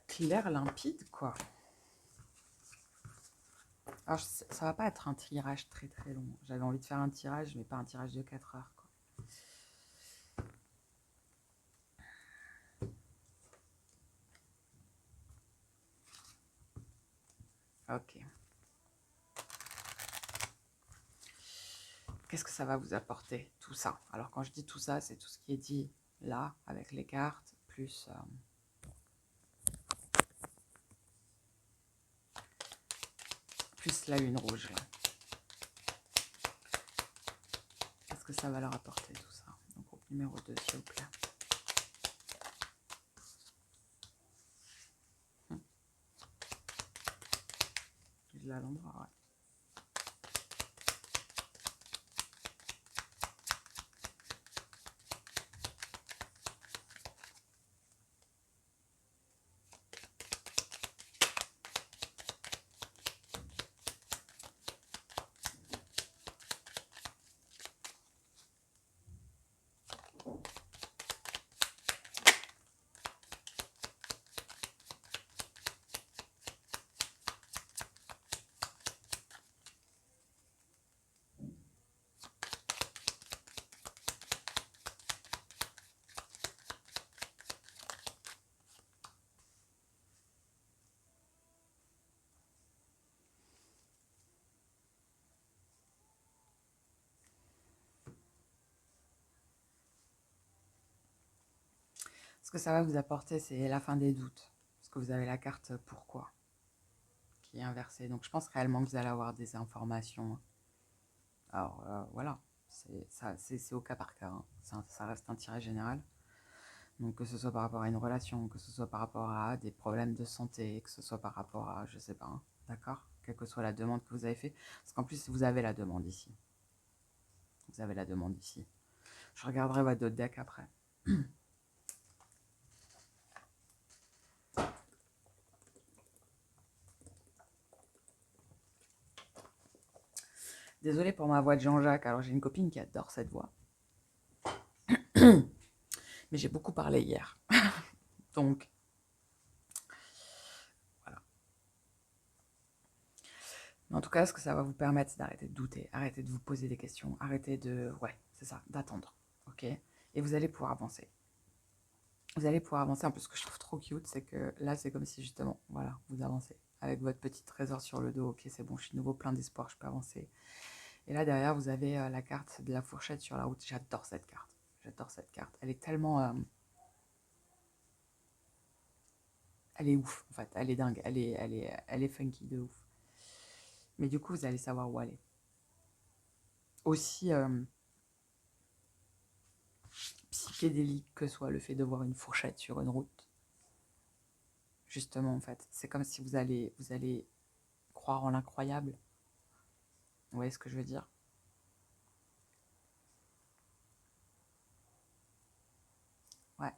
Clair, limpide, quoi. Alors, ça va pas être un tirage très très long. J'avais envie de faire un tirage, mais pas un tirage de 4 heures, quoi. Ok. Qu'est-ce que ça va vous apporter, tout ça? Alors, quand je dis tout ça, c'est tout ce qui est dit là, avec les cartes, plus la lune rouge. Qu'est-ce que ça va leur apporter, tout ça? Donc, groupe numéro 2, s'il vous plaît. Là, à l'endroit, ouais. Ce que ça va vous apporter, c'est la fin des doutes. Parce que vous avez la carte pourquoi qui est inversée. Donc je pense réellement que vous allez avoir des informations. Alors voilà, c'est au cas par cas. Hein. Ça reste un tirage général. Donc que ce soit par rapport à une relation, que ce soit par rapport à des problèmes de santé, que ce soit par rapport à, je sais pas, hein, d'accord? Quelle que soit la demande que vous avez fait. Parce qu'en plus, vous avez la demande ici. Vous avez la demande ici. Je regarderai votre autre deck après. Désolée pour ma voix de Jean-Jacques. Alors, j'ai une copine qui adore cette voix. Mais j'ai beaucoup parlé hier. Donc, voilà. Mais en tout cas, ce que ça va vous permettre, c'est d'arrêter de douter, arrêter de vous poser des questions, arrêter de... Ouais, c'est ça, d'attendre. Ok? Et vous allez pouvoir avancer. Vous allez pouvoir avancer. En plus, ce que je trouve trop cute, c'est que là, c'est comme si justement, voilà, vous avancez. Avec votre petit trésor sur le dos. Ok, c'est bon, je suis de nouveau plein d'espoir, je peux avancer. Et là, derrière, vous avez la carte de la fourchette sur la route. J'adore cette carte. J'adore cette carte. Elle est tellement... elle est ouf, en fait. Elle est dingue. Elle est funky de ouf. Mais du coup, vous allez savoir où aller. Aussi psychédélique que soit le fait de voir une fourchette sur une route. Justement, en fait. C'est comme si vous allez croire en l'incroyable. Vous voyez ce que je veux dire? Ouais.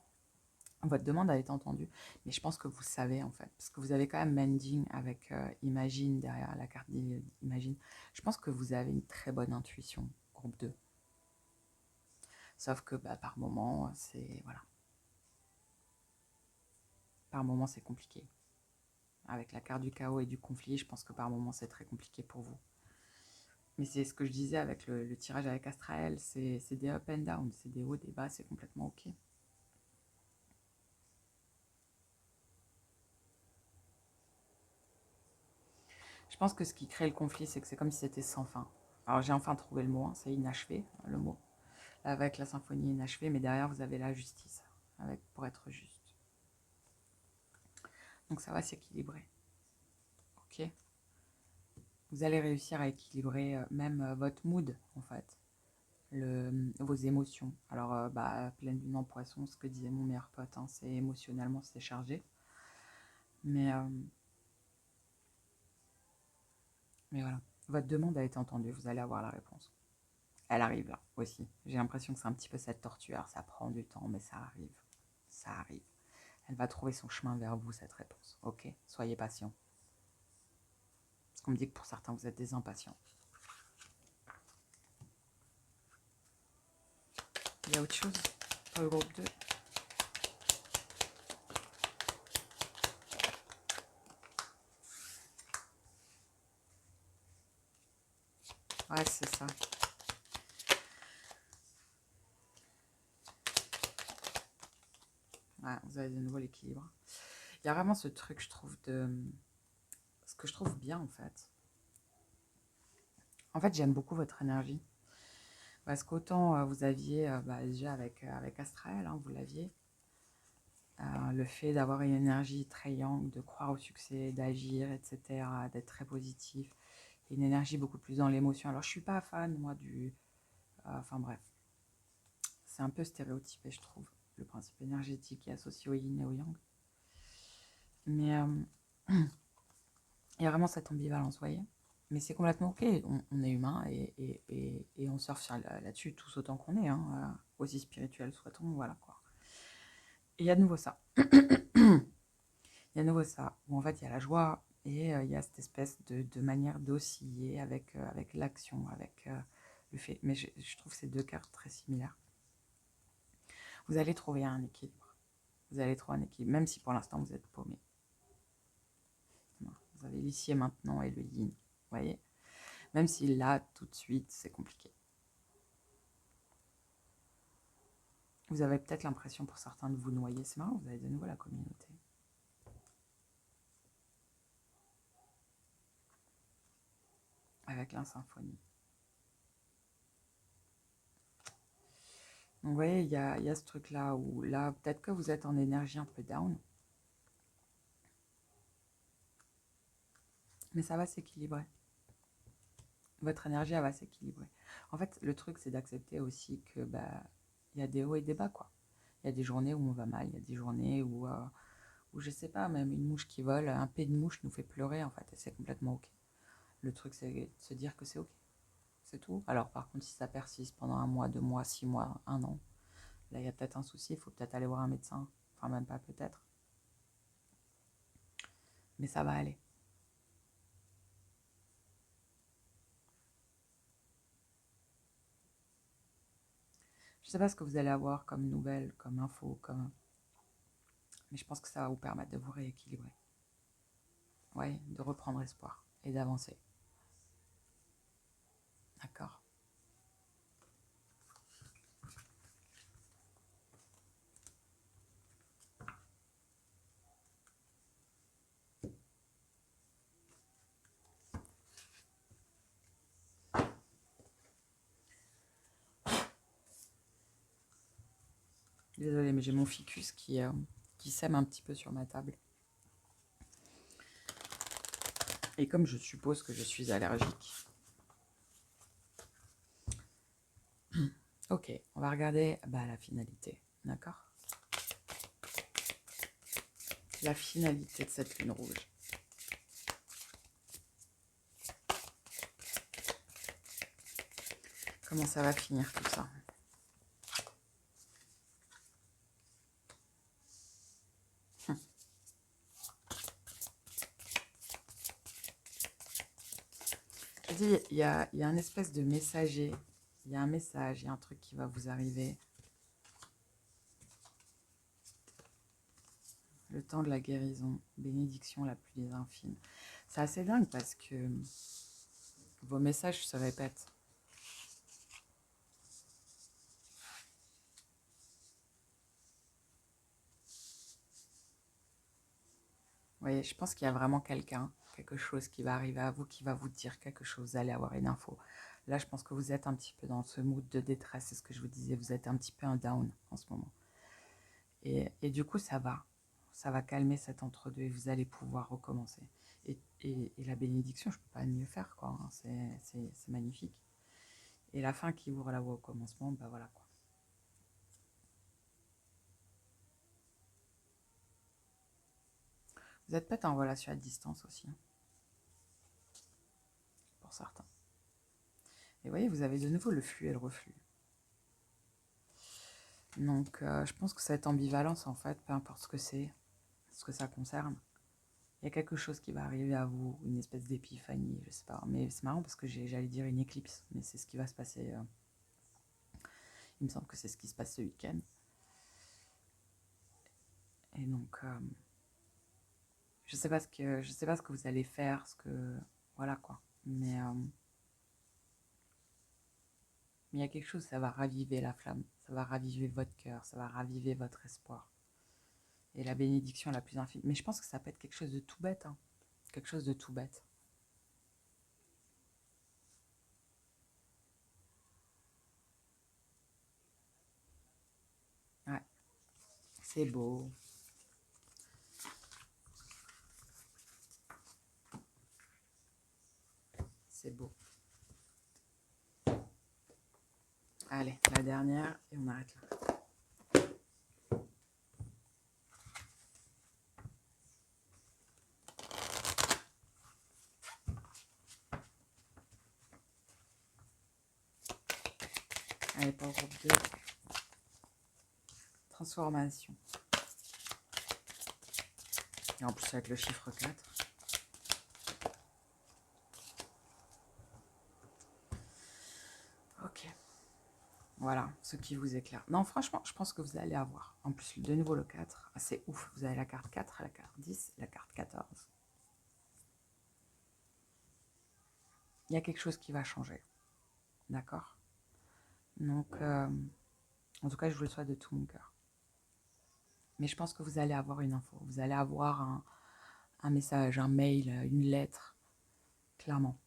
Votre demande a été entendue. Mais je pense que vous savez, en fait. Parce que vous avez quand même Mending avec Imagine derrière la carte d'Imagine. Je pense que vous avez une très bonne intuition, groupe 2. Sauf que bah, par moment, c'est... Voilà. Par moment, c'est compliqué. Avec la carte du chaos et du conflit, je pense que par moment, c'est très compliqué pour vous. Mais c'est ce que je disais avec le tirage avec Astrael, c'est des up and down, c'est des hauts, des bas, c'est complètement ok. Je pense que ce qui crée le conflit, c'est que c'est comme si c'était sans fin. Alors j'ai enfin trouvé le mot, hein, c'est inachevé, le mot. Avec la symphonie inachevée, mais derrière vous avez la justice, avec, pour être juste. Donc ça va s'équilibrer. Ok. Vous allez réussir à équilibrer même votre mood, en fait. Vos émotions. Alors, pleine lune en poisson, ce que disait mon meilleur pote, hein, c'est émotionnellement, c'est chargé. Mais Mais voilà, votre demande a été entendue, vous allez avoir la réponse. Elle arrive là aussi. J'ai l'impression que c'est un petit peu cette torture, ça prend du temps, mais ça arrive. Ça arrive. Elle va trouver son chemin vers vous, cette réponse. Ok, soyez patient. Parce qu'on me dit que pour certains, vous êtes des impatients. Il y a autre chose pour le groupe 2? Ouais, c'est ça. Ouais, vous avez de nouveau l'équilibre. Il y a vraiment ce truc, je trouve, ce que je trouve bien, en fait. En fait, j'aime beaucoup votre énergie. Parce qu'autant vous aviez, déjà avec Astrael, hein, vous l'aviez, le fait d'avoir une énergie très yang, de croire au succès, d'agir, etc., d'être très positif, et une énergie beaucoup plus dans l'émotion. Alors, je suis pas fan, moi, enfin bref, c'est un peu stéréotypé, je trouve, le principe énergétique qui est associé au yin et au yang. Mais il y a vraiment cette ambivalence, vous voyez. Mais c'est complètement ok, on est humain et on surfe là-dessus tous autant qu'on est, hein, aussi spirituel soit-on, voilà quoi. Et il y a de nouveau ça. Il y a de nouveau ça, où en fait il y a la joie et il y a cette espèce de manière d'osciller avec l'action, avec le fait. Mais je trouve ces deux cartes très similaires. Vous allez trouver un équilibre. Vous allez trouver un équilibre, même si pour l'instant vous êtes paumé. Vous avez l'ici et maintenant et le yin, vous voyez. Même si là, tout de suite, c'est compliqué. Vous avez peut-être l'impression pour certains de vous noyer. C'est marrant, vous avez de nouveau la communauté. Avec la symphonie. Donc, vous voyez, il y a ce truc-là où, là, peut-être que vous êtes en énergie un peu down. Mais ça va s'équilibrer. Votre énergie, elle va s'équilibrer. En fait, le truc, c'est d'accepter aussi que, il y a des hauts et des bas, quoi. Il y a des journées où on va mal, il y a des journées où je sais pas, même une mouche qui vole, un pet de mouche nous fait pleurer, en fait, et c'est complètement ok. Le truc, c'est de se dire que c'est ok. C'est tout. Alors, par contre, si ça persiste pendant 1 mois, 2 mois, 6 mois, 1 an, là, il y a peut-être un souci, il faut peut-être aller voir un médecin. Enfin, même pas peut-être. Mais ça va aller. Je sais pas ce que vous allez avoir comme nouvelles, comme info, mais je pense que ça va vous permettre de vous rééquilibrer. Ouais, de reprendre espoir et d'avancer. D'accord. Désolée, mais j'ai mon ficus qui sème un petit peu sur ma table. Et comme je suppose que je suis allergique. Ok, on va regarder la finalité. D'accord. La finalité de cette lune rouge. Comment ça va finir tout ça? Je dis, il y a un espèce de messager. Il y a un message, il y a un truc qui va vous arriver. Le temps de la guérison, bénédiction la plus infime. C'est assez dingue parce que vos messages se répètent. Vous voyez, je pense qu'il y a vraiment quelqu'un, quelque chose qui va arriver à vous, qui va vous dire quelque chose, vous allez avoir une info. Là, je pense que vous êtes un petit peu dans ce mood de détresse, c'est ce que je vous disais, vous êtes un petit peu un down en ce moment. Et du coup, ça va calmer cet entre-deux et vous allez pouvoir recommencer. Et la bénédiction, je ne peux pas mieux faire, quoi, hein, c'est magnifique. Et la fin qui ouvre la voie au commencement, voilà quoi. Vous êtes peut-être en relation à distance aussi, hein. pour certains. Et vous voyez, vous avez de nouveau le flux et le reflux. Donc, je pense que cette ambivalence, en fait, peu importe ce que c'est, ce que ça concerne, il y a quelque chose qui va arriver à vous, une espèce d'épiphanie, je sais pas. Mais c'est marrant parce que j'allais dire une éclipse, mais c'est ce qui va se passer. Il me semble que c'est ce qui se passe ce week-end. Et donc, je sais pas ce que vous allez faire, voilà quoi. Mais il y a quelque chose, ça va raviver la flamme, ça va raviver votre cœur, ça va raviver votre espoir. Et la bénédiction la plus infime. Mais je pense que ça peut être quelque chose de tout bête, hein. Quelque chose de tout bête. Ouais, c'est beau. C'est beau. Allez, la dernière et on arrête là. Allez, pour le groupe 2. Transformation. Et en plus avec le chiffre 4. Ok. Voilà, ce qui vous éclaire. Non, franchement, je pense que vous allez avoir. En plus, de nouveau le 4. Ah, c'est ouf. Vous avez la carte 4, la carte 10 et la carte 14. Il y a quelque chose qui va changer. D'accord? Donc, en tout cas, je vous le souhaite de tout mon cœur. Mais je pense que vous allez avoir une info. Vous allez avoir un message, un mail, une lettre, clairement,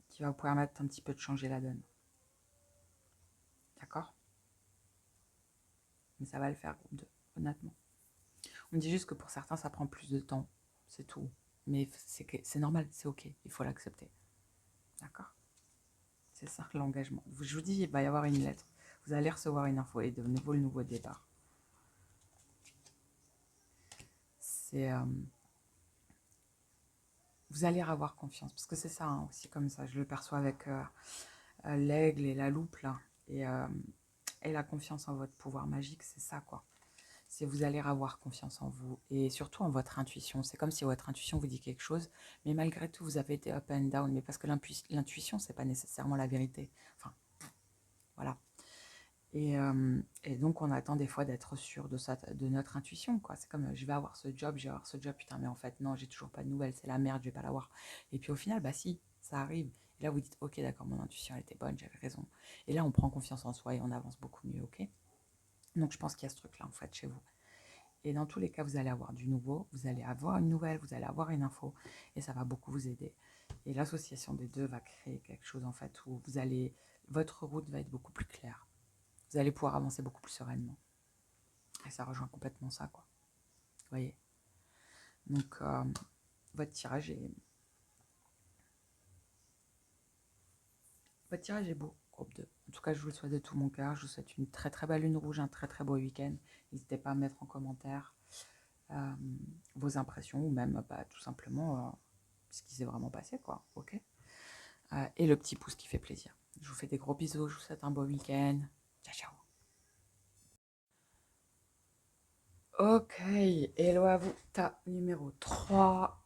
qui va vous permettre un petit peu de changer la donne. D'accord? Mais ça va le faire, groupe 2, honnêtement. On me dit juste que pour certains, ça prend plus de temps. C'est tout. Mais c'est normal, c'est ok. Il faut l'accepter. D'accord? C'est ça l'engagement. Je vous dis, il va y avoir une lettre. Vous allez recevoir une info et de nouveau le nouveau départ. C'est... vous allez avoir confiance. Parce que c'est ça, hein, aussi comme ça. Je le perçois avec l'aigle et la loupe, là. Et la confiance en votre pouvoir magique, c'est ça, quoi. C'est vous allez avoir confiance en vous et surtout en votre intuition. C'est comme si votre intuition vous dit quelque chose, mais malgré tout, vous avez été up and down. Mais parce que l'intuition, c'est pas nécessairement la vérité. Enfin, voilà. Et donc, on attend des fois d'être sûr de notre intuition, quoi. C'est comme, je vais avoir ce job, putain, mais en fait, non, j'ai toujours pas de nouvelles, c'est la merde, je vais pas l'avoir. Et puis au final, bah si, ça arrive. Et là, vous dites, ok, d'accord, mon intuition, elle était bonne, j'avais raison. Et là, on prend confiance en soi et on avance beaucoup mieux, ok? Donc, je pense qu'il y a ce truc-là, en fait, chez vous. Et dans tous les cas, vous allez avoir du nouveau, vous allez avoir une nouvelle, vous allez avoir une info, et ça va beaucoup vous aider. Et l'association des deux va créer quelque chose, en fait, où votre route va être beaucoup plus claire. Vous allez pouvoir avancer beaucoup plus sereinement. Et ça rejoint complètement ça, quoi. Vous voyez? Donc, votre tirage est... Votre tirage est beau, groupe 2. En tout cas, je vous le souhaite de tout mon cœur. Je vous souhaite une très très belle lune rouge, un très très beau week-end. N'hésitez pas à mettre en commentaire vos impressions ou même tout simplement ce qui s'est vraiment passé, quoi. Ok? Et le petit pouce qui fait plaisir. Je vous fais des gros bisous. Je vous souhaite un beau week-end. Ciao, ciao. Ok, hello à vous. Ta numéro 3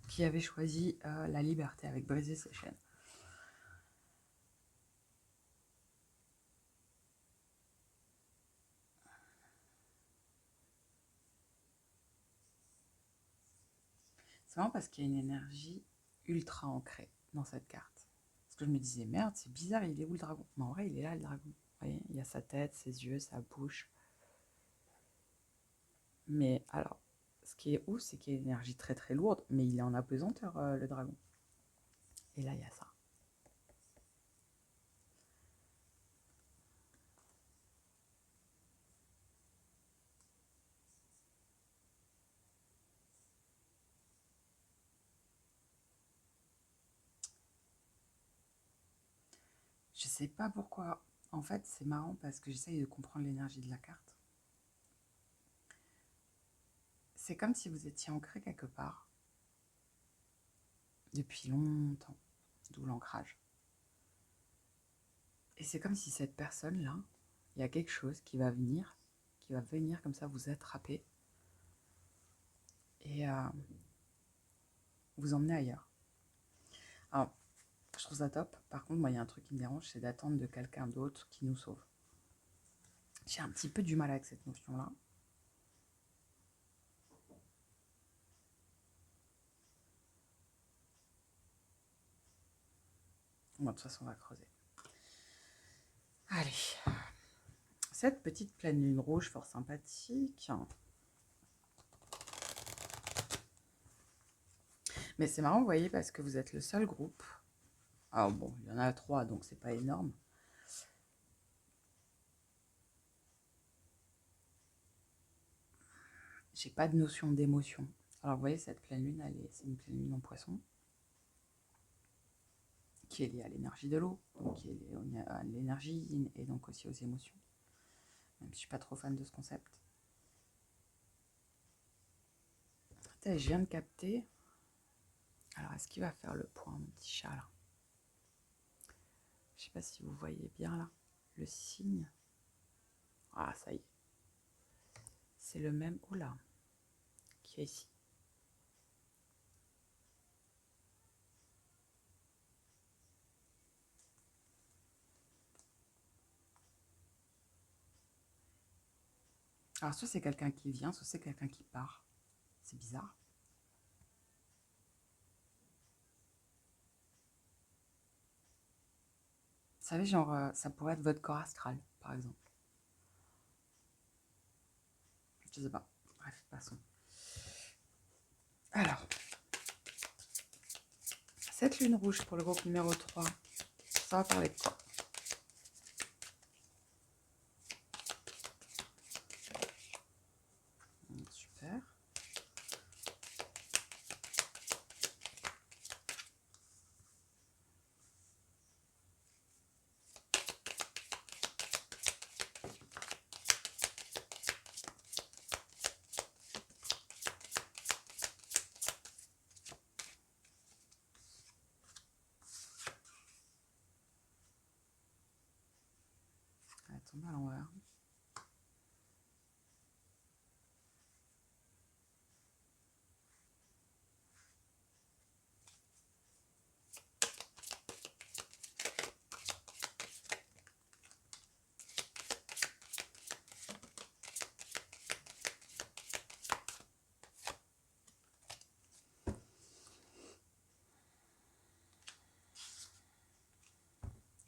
qui avait choisi la liberté avec briser ses chaînes. C'est marrant parce qu'il y a une énergie ultra ancrée dans cette carte. Parce que je me disais, merde, c'est bizarre, il est où le dragon? Mais en vrai, il est là, le dragon. Vous voyez, il y a sa tête, ses yeux, sa bouche. Mais alors, ce qui est ouf, c'est qu'il y a une énergie très très lourde, mais il est en apesanteur, le dragon. Et là, il y a ça. Je sais pas pourquoi. En fait, c'est marrant parce que j'essaye de comprendre l'énergie de la carte. C'est comme si vous étiez ancré quelque part depuis longtemps, d'où l'ancrage. Et c'est comme si cette personne-là, il y a quelque chose qui va venir comme ça vous attraper et vous emmener ailleurs. Alors, je trouve ça top. Par contre, moi, il y a un truc qui me dérange, c'est d'attendre de quelqu'un d'autre qui nous sauve. J'ai un petit peu du mal avec cette notion-là. Bon, de toute façon, on va creuser. Allez. Cette petite pleine lune rouge fort sympathique. Mais c'est marrant, vous voyez, parce que vous êtes le seul groupe. Alors bon, il y en a 3, donc c'est pas énorme. J'ai pas de notion d'émotion. Alors vous voyez, cette pleine lune, c'est une pleine lune en poisson, qui est liée à l'énergie de l'eau, donc qui est liée à l'énergie yin et donc aussi aux émotions. Même si je suis pas trop fan de ce concept. Attends, je viens de capter. Alors, est-ce qu'il va faire le point, mon petit chat, là? Je sais pas si vous voyez bien, là, le signe. Ah, ça y est. C'est le même, oula, qui est ici. Alors, soit c'est quelqu'un qui vient, soit c'est quelqu'un qui part. C'est bizarre. Vous savez, genre, ça pourrait être votre corps astral, par exemple. Je sais pas. Bref, passons. Alors, cette lune rouge pour le groupe numéro 3, ça va parler de quoi? Super. Elle tombe à l'envers.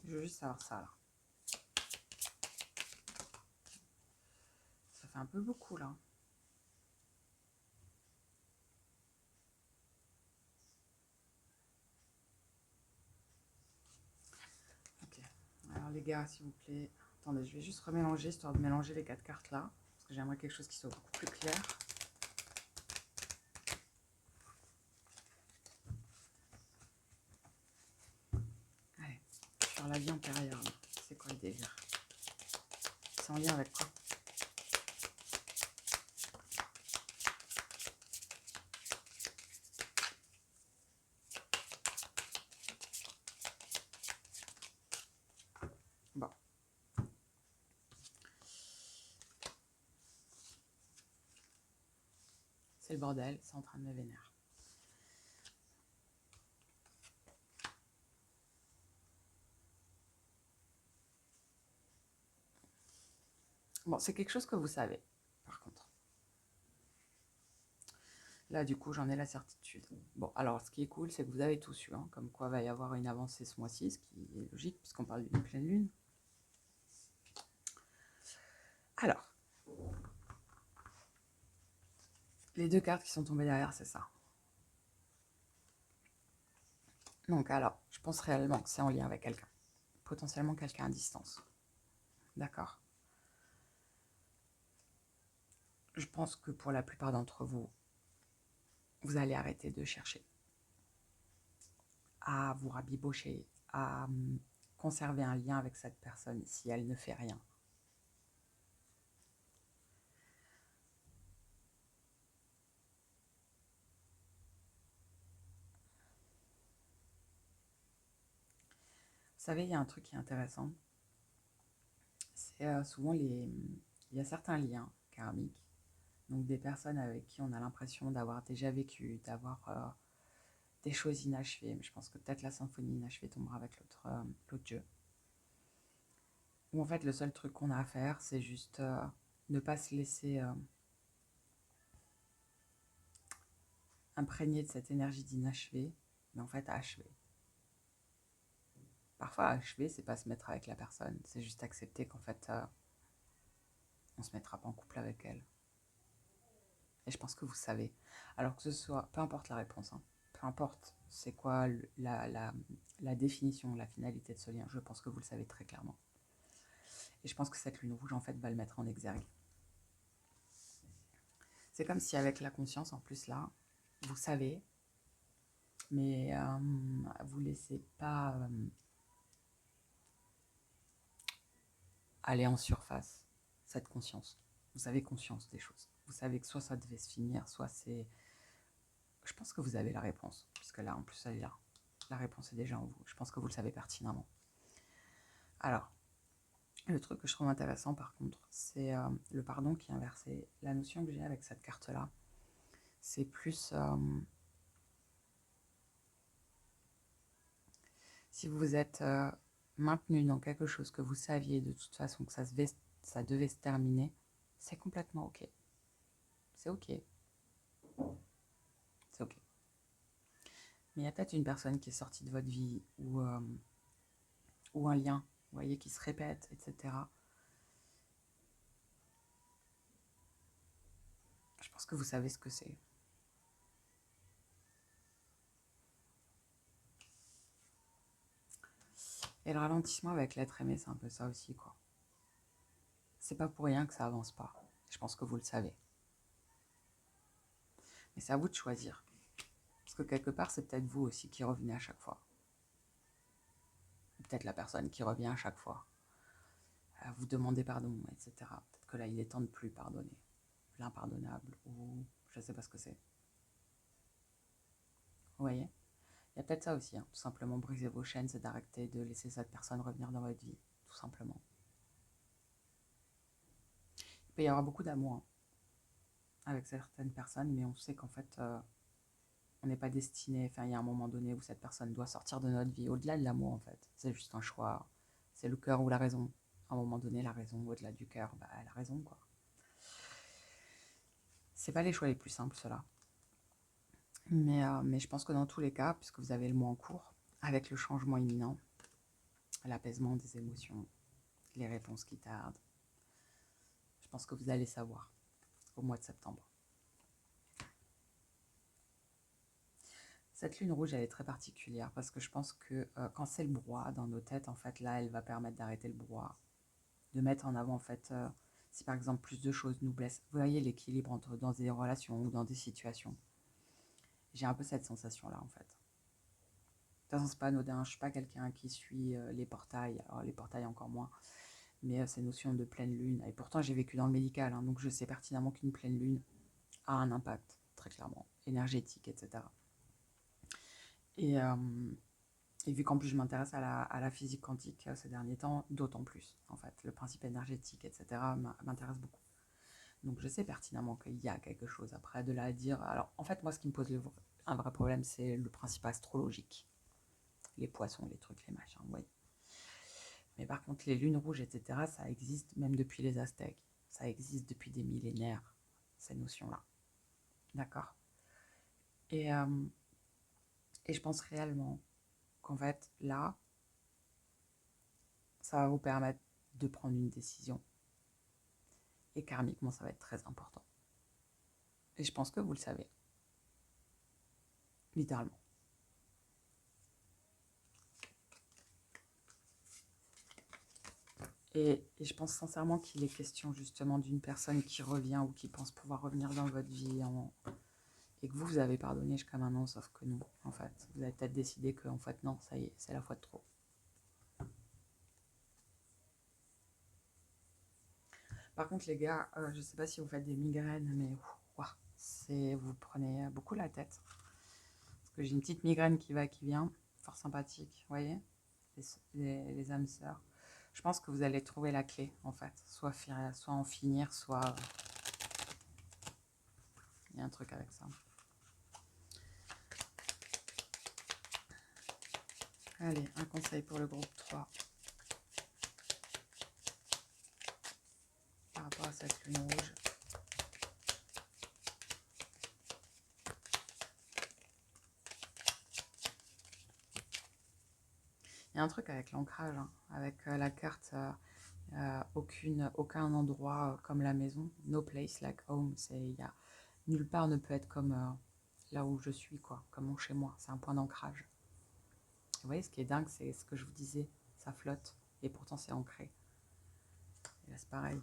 Je veux juste savoir ça, là. Ça fait un peu beaucoup, là. Ok. Alors, les gars, s'il vous plaît. Attendez, je vais juste remélanger, histoire de mélanger les 4 cartes, là. Parce que j'aimerais quelque chose qui soit beaucoup plus clair. Allez, sur la vie antérieure, là. C'est quoi le délire? C'est en lien avec quoi? Bon. C'est le bordel, c'est en train de me vénérer. Bon, c'est quelque chose que vous savez, par contre. Là, du coup, j'en ai la certitude. Bon, alors, ce qui est cool, c'est que vous avez tout su, hein, comme quoi va y avoir une avancée ce mois-ci, ce qui est logique, puisqu'on parle d'une pleine lune. Alors, les 2 cartes qui sont tombées derrière, c'est ça. Donc, alors, je pense réellement que c'est en lien avec quelqu'un. Potentiellement quelqu'un à distance. D'accord? Je pense que pour la plupart d'entre vous, vous allez arrêter de chercher à vous rabibocher, à conserver un lien avec cette personne si elle ne fait rien. savez, il y a un truc qui est intéressant. C'est souvent il y a certains liens karmiques, donc des personnes avec qui on a l'impression d'avoir déjà vécu, d'avoir des choses inachevées. Mais je pense que peut-être la symphonie inachevée tombera avec l'autre jeu. Où en fait, le seul truc qu'on a à faire, c'est juste ne pas se laisser imprégner de cette énergie d'inachevé, mais en fait à achever. Parfois, achever, c'est pas se mettre avec la personne, c'est juste accepter qu'en fait, on se mettra pas en couple avec elle. Et je pense que vous savez. Alors que ce soit, peu importe la réponse, hein, peu importe c'est quoi la définition, la finalité de ce lien, je pense que vous le savez très clairement. Et je pense que cette lune rouge, en fait, va le mettre en exergue. C'est comme si avec la conscience, en plus là, vous savez, mais vous laissez pas aller en surface cette conscience. Vous avez conscience des choses. Vous savez que soit ça devait se finir, soit c'est... Je pense que vous avez la réponse, puisque là, en plus, elle est là. La réponse est déjà en vous. Je pense que vous le savez pertinemment. Alors, le truc que je trouve intéressant, par contre, c'est le pardon qui est inversé. La notion que j'ai avec cette carte-là, c'est plus... si vous vous êtes maintenu dans quelque chose que vous saviez de toute façon que ça devait se terminer, c'est complètement OK. C'est OK. C'est OK. Mais il y a peut-être une personne qui est sortie de votre vie ou un lien, vous voyez, qui se répète, etc. Je pense que vous savez ce que c'est. Et le ralentissement avec l'être aimé, c'est un peu ça aussi, quoi. C'est pas pour rien que ça avance pas. Je pense que vous le savez. Mais c'est à vous de choisir. Parce que quelque part, c'est peut-être vous aussi qui revenez à chaque fois. Ou peut-être la personne qui revient à chaque fois. Vous demandez pardon, etc. Peut-être que là, il est temps de plus pardonner. L'impardonnable, ou je sais pas ce que c'est. Vous voyez? Il y a peut-être ça aussi, hein. Tout simplement briser vos chaînes, c'est d'arrêter de laisser cette personne revenir dans votre vie. Tout simplement. Il peut y avoir beaucoup d'amour, hein, avec certaines personnes, mais on sait qu'en fait, on n'est pas destiné. Enfin, il y a un moment donné où cette personne doit sortir de notre vie, au-delà de l'amour, en fait. C'est juste un choix. C'est le cœur ou la raison. À un moment donné, la raison, au-delà du cœur, bah, elle a raison, quoi. C'est pas les choix les plus simples, ceux-là. Mais je pense que dans tous les cas, puisque vous avez le mois en cours, avec le changement imminent, l'apaisement des émotions, les réponses qui tardent, je pense que vous allez savoir au mois de septembre. Cette lune rouge, elle est très particulière parce que je pense que quand c'est le brouhaha dans nos têtes, en fait, là, elle va permettre d'arrêter le brouhaha, de mettre en avant, en fait, si par exemple plus de choses nous blessent. Vous voyez l'équilibre entre dans des relations ou dans des situations. J'ai un peu cette sensation-là, en fait. De toute façon, c'est pas anodin. Je ne suis pas quelqu'un qui suit les portails. Alors, les portails encore moins. Mais ces notions de pleine lune. Et pourtant, j'ai vécu dans le médical. Hein, donc, je sais pertinemment qu'une pleine lune a un impact, très clairement, énergétique, etc. Et, euh, et vu qu'en plus, je m'intéresse à la physique quantique ces derniers temps, d'autant plus, en fait. Le principe énergétique, etc. m'intéresse beaucoup. Donc, je sais pertinemment qu'il y a quelque chose. Après, de là à dire... Alors, en fait, moi, ce qui me pose un vrai problème, c'est le principe astrologique. Les poissons, les trucs, les machins, vous voyez. Mais par contre, les lunes rouges, etc., ça existe même depuis les Aztèques. Ça existe depuis des millénaires, ces notions-là. D'accord. et, euh, et je pense réellement qu'en fait, là, ça va vous permettre de prendre une décision. Et karmiquement, ça va être très important. Et je pense que vous le savez. Littéralement. Et je pense sincèrement qu'il est question justement d'une personne qui revient ou qui pense pouvoir revenir dans votre vie et que vous avez pardonné jusqu'à maintenant, sauf que non, en fait. Vous avez peut-être décidé que, en fait, non, ça y est, c'est la fois de trop. Par contre, les gars, je ne sais pas si vous faites des migraines, mais ouah, vous prenez beaucoup la tête. Parce que j'ai une petite migraine qui va, qui vient, fort sympathique, vous voyez. les âmes sœurs. Je pense que vous allez trouver la clé, en fait. Soit en finir, soit... Il y a un truc avec ça. Allez, un conseil pour le groupe 3. Par rapport à cette lune rouge. Il y a un truc avec l'ancrage, hein, avec la carte aucun endroit comme la maison. No place like home. Nulle part ne peut être comme là où je suis, quoi, comme mon chez moi. C'est un point d'ancrage. Vous voyez, ce qui est dingue, c'est ce que je vous disais. Ça flotte et pourtant c'est ancré. Et là, c'est pareil.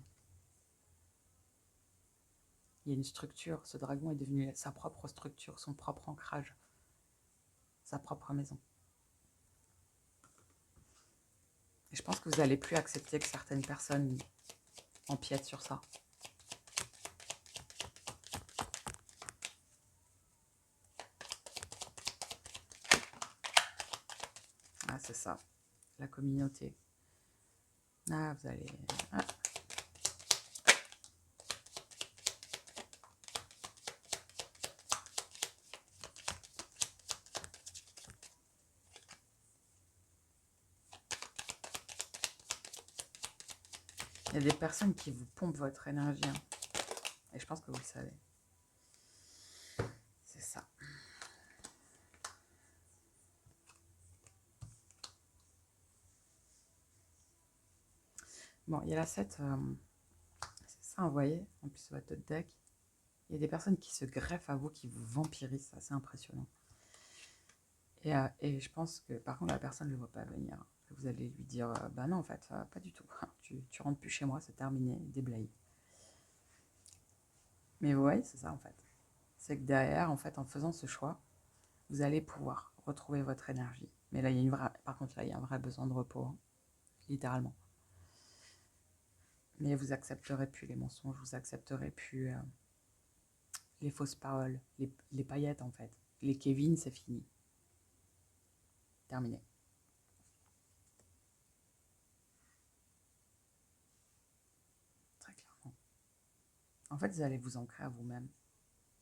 Il y a une structure. Ce dragon est devenu sa propre structure, son propre ancrage, sa propre maison. Et je pense que vous n'allez plus accepter que certaines personnes empiètent sur ça. Ah, c'est ça, la communauté. Ah, vous allez... Ah. Il y a des personnes qui vous pompent votre énergie. Hein. Et je pense que vous le savez. C'est ça. Bon, il y a la 7. C'est ça, vous voyez. En plus, votre deck. Il y a des personnes qui se greffent à vous, qui vous vampirisent. C'est assez impressionnant. Et je pense que, par contre, la personne ne le voit pas venir. Vous allez lui dire, bah non, en fait, pas du tout. Tu rentres plus chez moi, c'est terminé, déblayé. Mais vous voyez, c'est ça, en fait. C'est que derrière, en fait, en faisant ce choix, vous allez pouvoir retrouver votre énergie. Mais là, par contre, là, il y a un vrai besoin de repos, hein, littéralement. Mais vous accepterez plus les mensonges, vous accepterez plus les fausses paroles, les paillettes, en fait. Les Kevin, c'est fini. Terminé. Très clairement. En fait, vous allez vous ancrer à vous-même.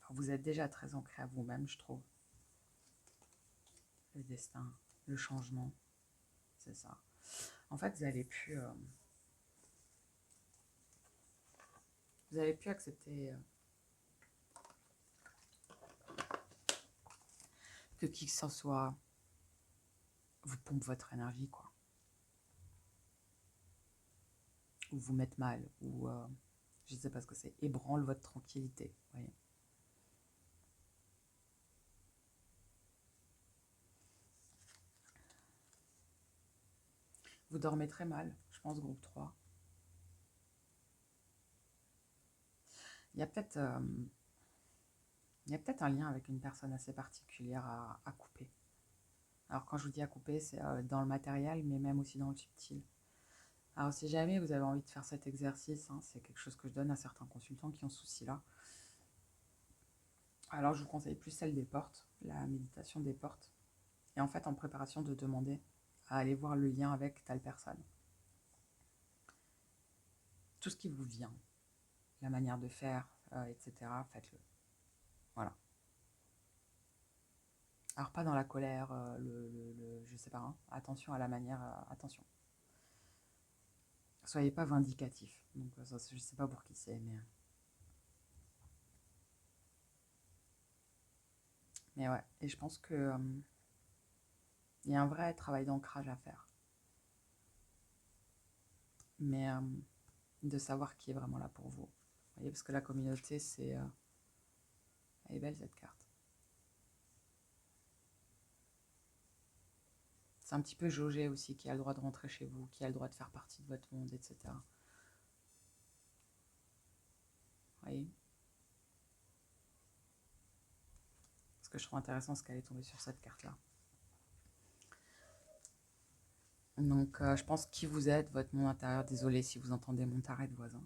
Enfin, vous êtes déjà très ancré à vous-même, je trouve. Le destin, le changement, c'est ça. En fait, vous allez plus accepter que qui que ce soit vous pompe votre énergie, quoi. Ou vous mette mal, ou je ne sais pas ce que c'est, ébranle votre tranquillité, vous voyez. Vous dormez très mal, je pense, groupe 3. Il y a peut-être un lien avec une personne assez particulière à couper. Alors quand je vous dis à couper, c'est dans le matériel, mais même aussi dans le subtil. Alors si jamais vous avez envie de faire cet exercice, hein, c'est quelque chose que je donne à certains consultants qui ont ce souci-là. Alors je vous conseille plus celle des portes, la méditation des portes. Et en fait, en préparation, de demander à aller voir le lien avec telle personne. Tout ce qui vous vient, la manière de faire, etc., faites-le. Voilà. Alors pas dans la colère, je sais pas, hein, attention à la manière, attention. Soyez pas vindicatif. Donc ça, je sais pas pour qui c'est, mais ouais. Et je pense que il y a un vrai travail d'ancrage à faire. Mais de savoir qui est vraiment là pour vous. Vous voyez, parce que la communauté, elle est belle cette carte. C'est un petit peu jauger aussi qui a le droit de rentrer chez vous, qui a le droit de faire partie de votre monde, etc. Vous voyez? Ce que je trouve intéressant, c'est qu'elle est tombée sur cette carte-là. Donc, je pense qui vous êtes, votre monde intérieur. Désolé si vous entendez mon taré de voisin.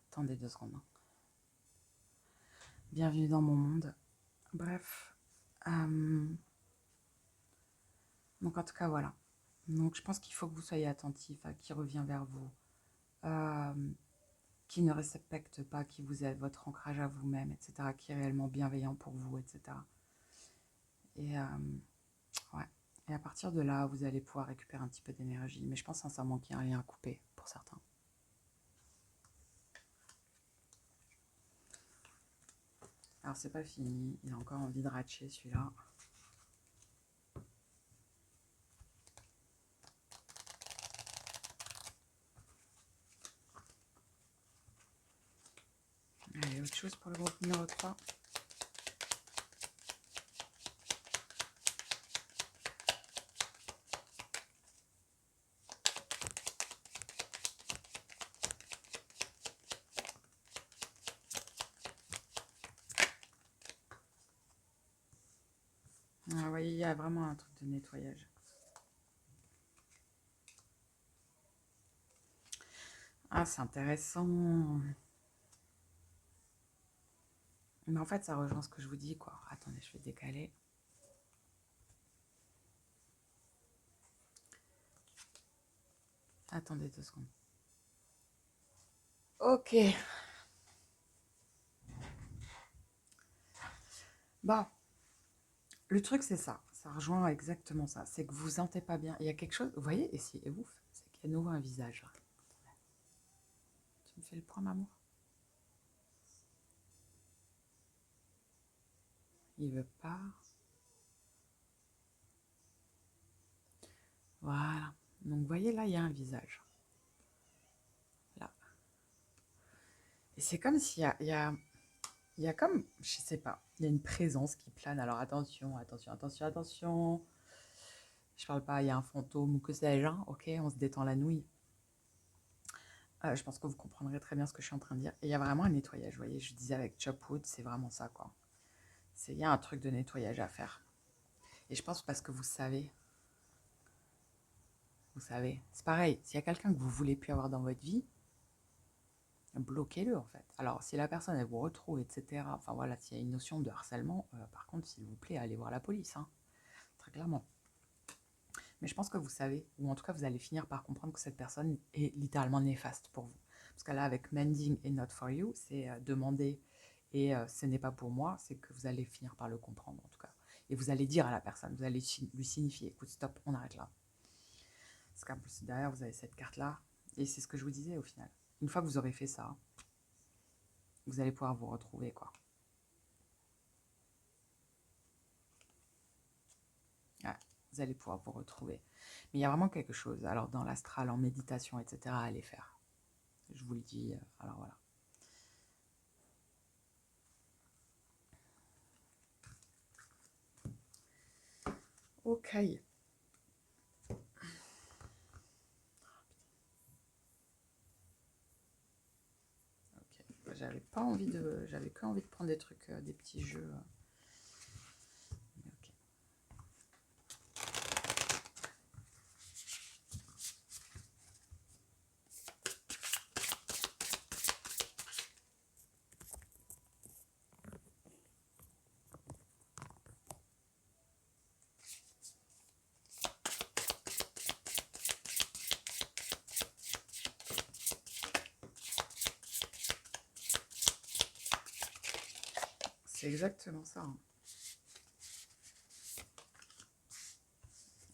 Attendez 2 secondes. Bienvenue dans mon monde. Bref. Donc en tout cas, voilà. Donc je pense qu'il faut que vous soyez attentif à qui revient vers vous, qui ne respecte pas qui vous êtes, votre ancrage à vous-même, etc., qui est réellement bienveillant pour vous, etc. Et ouais. Et à partir de là, vous allez pouvoir récupérer un petit peu d'énergie. Mais je pense sincèrement qu'il y a un lien à couper pour certains. Alors c'est pas fini, il a encore envie de ratcher celui-là. Allez, autre chose pour le groupe numéro 3. Ah, vous voyez, il y a vraiment un truc de nettoyage. Ah, c'est intéressant. Mais en fait, ça rejoint ce que je vous dis, quoi. Attendez, je vais décaler. Attendez 2 secondes. Ok. Bon, le truc, c'est ça. Ça rejoint exactement ça. C'est que vous vous sentez pas bien. Il y a quelque chose, vous voyez, et c'est ouf, c'est qu'il y a de nouveau un visage. Tu me fais le point, maman? Il veut pas. Voilà. Donc, vous voyez, là, il y a un visage. Là. Et c'est comme s'il il y a comme, je sais pas, il y a une présence qui plane. Alors, attention, attention, attention, attention. Je parle pas, il y a un fantôme ou que sais-je, hein, ok, on se détend la nouille. Je pense que vous comprendrez très bien ce que je suis en train de dire. Et il y a vraiment un nettoyage, vous voyez, je disais avec Chopwood, c'est vraiment ça, quoi. Il y a un truc de nettoyage à faire. Et je pense parce que vous savez, c'est pareil, s'il y a quelqu'un que vous voulez plus avoir dans votre vie, bloquez-le en fait. Alors si la personne elle vous retrouve, etc., enfin voilà, s'il y a une notion de harcèlement, par contre, s'il vous plaît, allez voir la police, hein, très clairement. Mais je pense que vous savez, ou en tout cas vous allez finir par comprendre que cette personne est littéralement néfaste pour vous. Parce que là, avec Mending et Not For You, c'est demander et ce n'est pas pour moi, c'est que vous allez finir par le comprendre en tout cas. Et vous allez dire à la personne, vous allez lui signifier, écoute, stop, on arrête là. Parce qu'en plus, derrière, vous avez cette carte-là. Et c'est ce que je vous disais au final. Une fois que vous aurez fait ça, vous allez pouvoir vous retrouver, quoi. Ouais, vous allez pouvoir vous retrouver. Mais il y a vraiment quelque chose, alors dans l'astral, en méditation, etc., à aller faire. Je vous le dis, alors voilà. Ok. Ok. J'avais pas envie de. J'avais que envie de prendre des trucs, des petits jeux. Ok. C'est exactement ça, hein.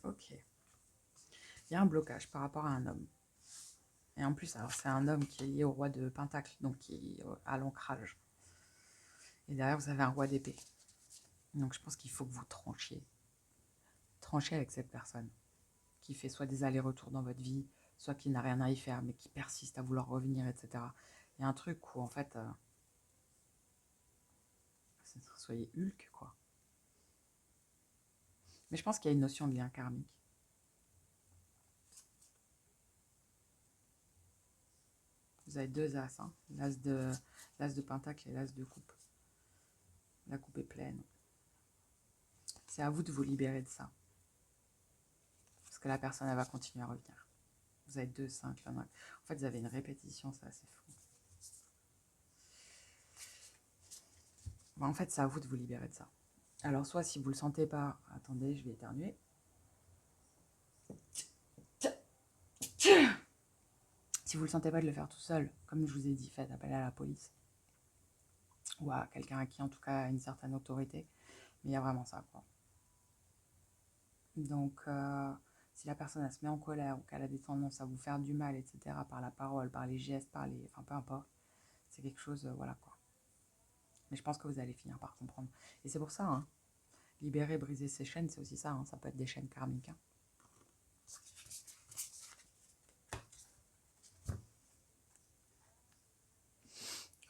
Ok. Il y a un blocage par rapport à un homme. Et en plus, alors c'est un homme qui est lié au roi de Pentacle, donc qui est à l'ancrage. Et derrière, vous avez un roi d'épée. Donc je pense qu'il faut que vous tranchiez. Tranchez avec cette personne qui fait soit des allers-retours dans votre vie, soit qui n'a rien à y faire, mais qui persiste à vouloir revenir, etc. Il y a un truc où, en fait, soyez Hulk, quoi. Mais je pense qu'il y a une notion de lien karmique. Vous avez 2 as, hein, l'as de pentacle et l'as de coupe. La coupe est pleine. C'est à vous de vous libérer de ça. Parce que la personne, elle va continuer à revenir. Vous avez 2, 5, en fait, vous avez une répétition, c'est assez fou. En fait, c'est à vous de vous libérer de ça. Alors, soit si vous le sentez pas, attendez, je vais éternuer. Si vous le sentez pas de le faire tout seul, comme je vous ai dit, faites appel à la police. Ou à quelqu'un qui, en tout cas, a une certaine autorité. Mais il y a vraiment ça, quoi. Donc, si la personne, elle se met en colère ou qu'elle a des tendances à vous faire du mal, etc., par la parole, par les gestes, enfin, peu importe, c'est quelque chose, voilà, quoi. Mais je pense que vous allez finir par comprendre. Et c'est pour ça, hein, libérer, briser ces chaînes, c'est aussi ça, hein, ça peut être des chaînes karmiques. Hein.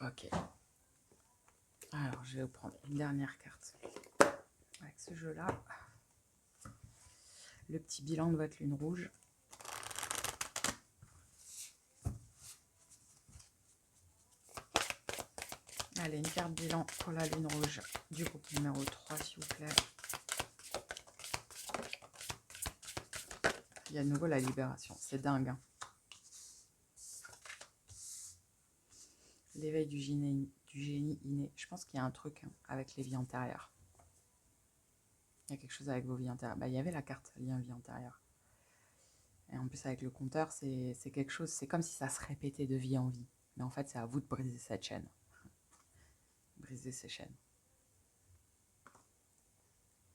Ok. Alors, je vais vous prendre une dernière carte. Avec ce jeu-là, le petit bilan de votre lune rouge. Allez, une carte bilan pour la lune rouge du groupe numéro 3, s'il vous plaît. Il y a de nouveau la libération. C'est dingue. Hein. L'éveil du génie inné. Je pense qu'il y a un truc hein, avec les vies antérieures. Il y a quelque chose avec vos vies antérieures. Bah, il y avait la carte lien vie antérieure. Et en plus, avec le compteur, c'est quelque chose. C'est comme si ça se répétait de vie en vie. Mais en fait, c'est à vous de briser cette chaîne. Briser ces chaînes.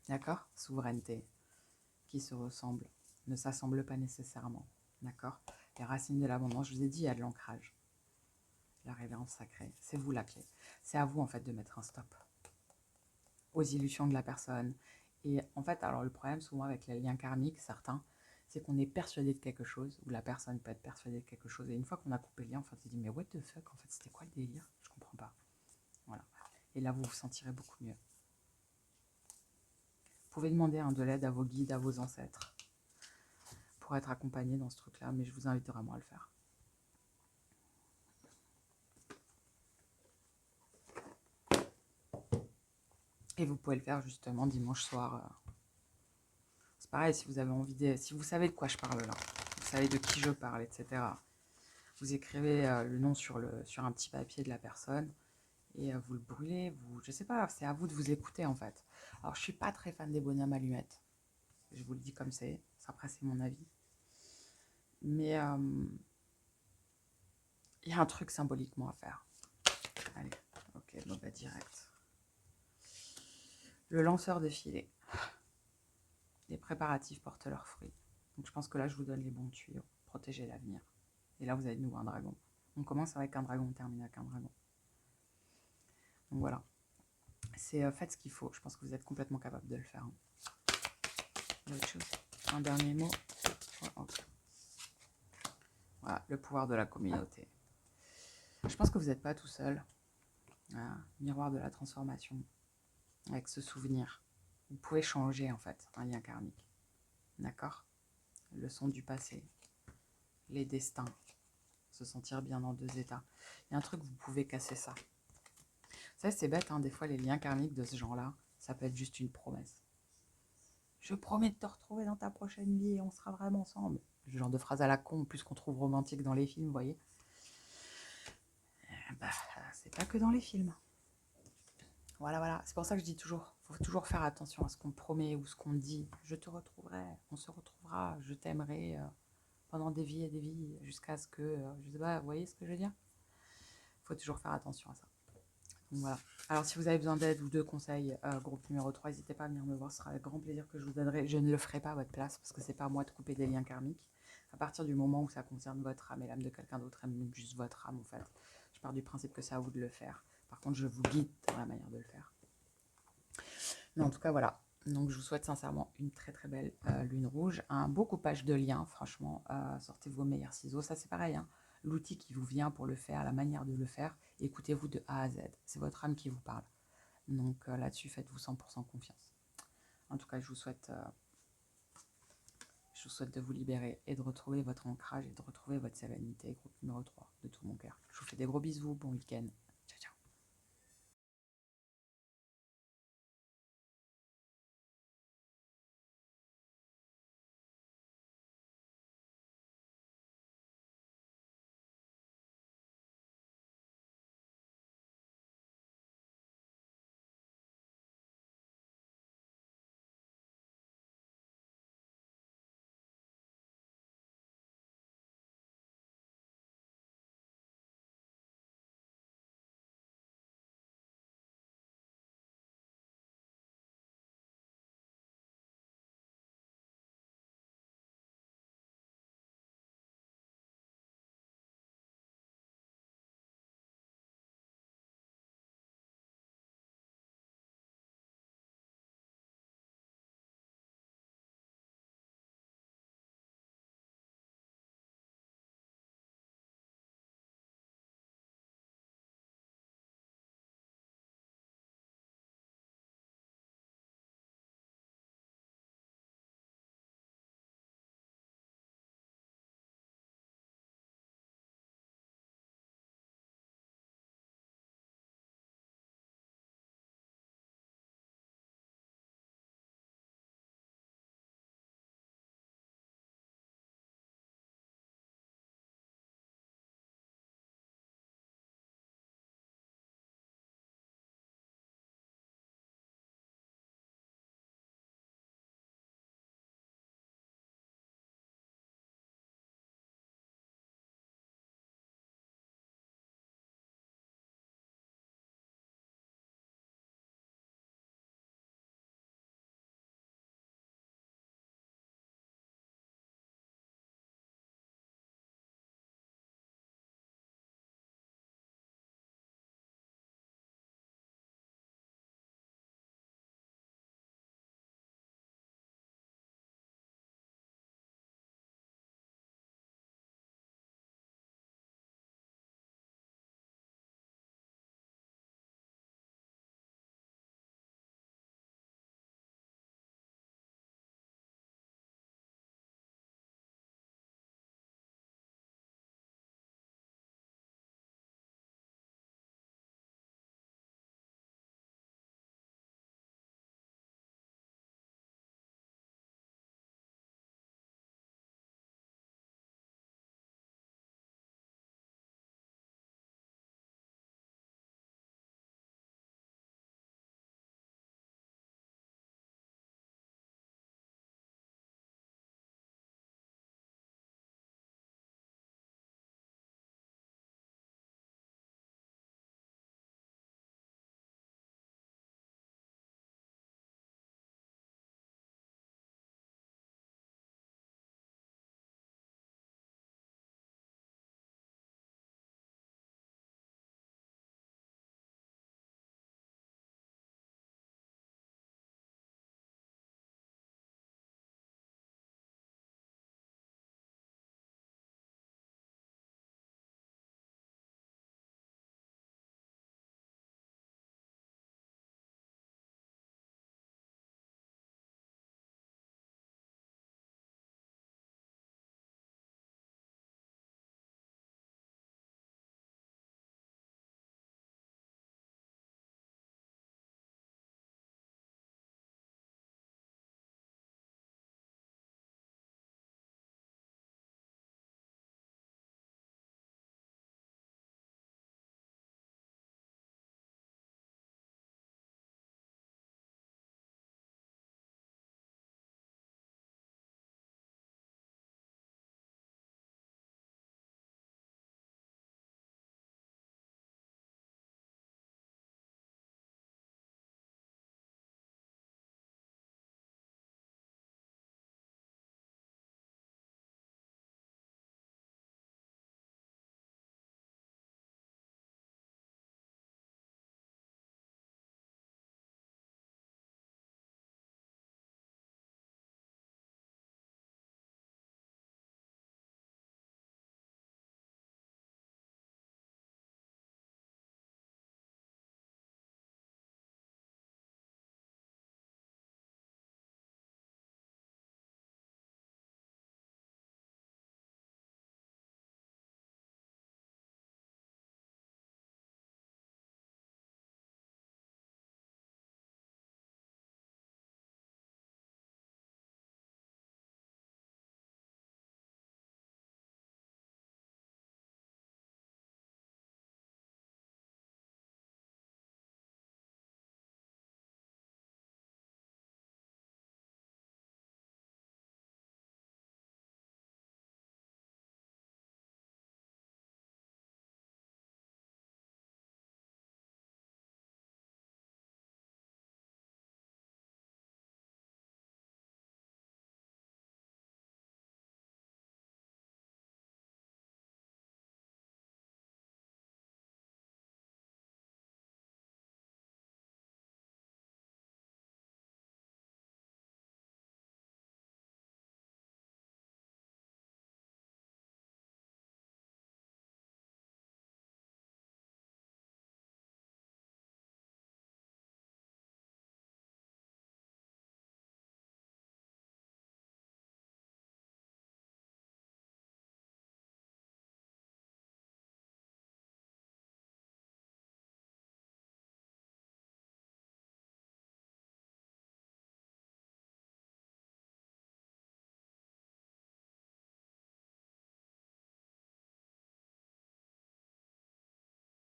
D'accord? Souveraineté. Qui se ressemble ne s'assemble pas nécessairement. D'accord? Les racines de l'abondance, je vous ai dit, il y a de l'ancrage. La révérence sacrée, c'est vous la clé. C'est à vous en fait de mettre un stop aux illusions de la personne. Et en fait, alors le problème souvent avec les liens karmiques, certains, c'est qu'on est persuadé de quelque chose, ou la personne peut être persuadée de quelque chose, et une fois qu'on a coupé le lien, en fait, on se dit mais what the fuck, en fait, c'était quoi le délire? Je comprends pas. Voilà. Et là, vous vous sentirez beaucoup mieux. Vous pouvez demander de l'aide à vos guides, à vos ancêtres, pour être accompagné dans ce truc-là, mais je vous invite vraiment à le faire. Et vous pouvez le faire justement dimanche soir. C'est pareil, si vous avez envie si vous savez de quoi je parle là, vous savez de qui je parle, etc. Vous écrivez le nom sur un petit papier de la personne et vous le brûlez. Je sais pas, c'est à vous de vous écouter en fait. Alors je suis pas très fan des bonhommes allumettes. Je vous le dis comme c'est. Après c'est mon avis. Mais il y a un truc symboliquement à faire. Allez, ok, bon bah direct. Le lanceur de filet. Les préparatifs portent leurs fruits. Donc je pense que là, je vous donne les bons tuyaux. Protéger l'avenir. Et là, vous avez de nouveau un dragon. On commence avec un dragon, on termine avec un dragon. Donc voilà. C'est faites ce qu'il faut. Je pense que vous êtes complètement capable de le faire. Hein. Il y a autre chose. Un dernier mot. Okay. Voilà, le pouvoir de la communauté. Je pense que vous n'êtes pas tout seul. Voilà, miroir de la transformation. Avec ce souvenir. Vous pouvez changer en fait un lien karmique. D'accord? Leçon du passé. Les destins. Se sentir bien dans deux états. Il y a un truc, vous pouvez casser ça. Ça, c'est bête, hein, des fois, les liens karmiques de ce genre-là, ça peut être juste une promesse. Je promets de te retrouver dans ta prochaine vie et on sera vraiment ensemble. Le genre de phrase à la con, plus qu'on trouve romantique dans les films, vous voyez. Bah, c'est pas que dans les films. Voilà, voilà. C'est pour ça que je dis toujours, il faut toujours faire attention à ce qu'on promet ou ce qu'on dit. Je te retrouverai, on se retrouvera, je t'aimerai pendant des vies et des vies, jusqu'à ce que, je sais pas, vous voyez ce que je veux dire? Il faut toujours faire attention à ça. Donc voilà. Alors si vous avez besoin d'aide ou de conseils, groupe numéro 3, n'hésitez pas à venir me voir, ce sera avec grand plaisir que je vous donnerai. Je ne le ferai pas à votre place parce que c'est pas à moi de couper des liens karmiques. À partir du moment où ça concerne votre âme et l'âme de quelqu'un d'autre, et même juste votre âme en fait, je pars du principe que c'est à vous de le faire. Par contre, je vous guide dans la manière de le faire. Mais en tout cas, voilà. Donc je vous souhaite sincèrement une très très belle lune rouge, un beau coupage de liens, franchement, sortez vos meilleurs ciseaux, ça c'est pareil, hein. L'outil qui vous vient pour le faire, la manière de le faire, écoutez-vous de A à Z, c'est votre âme qui vous parle. Donc là-dessus, faites-vous 100% confiance. En tout cas, je vous souhaite de vous libérer et de retrouver votre ancrage et de retrouver votre sérénité, groupe numéro 3, de tout mon cœur. Je vous fais des gros bisous, bon week-end.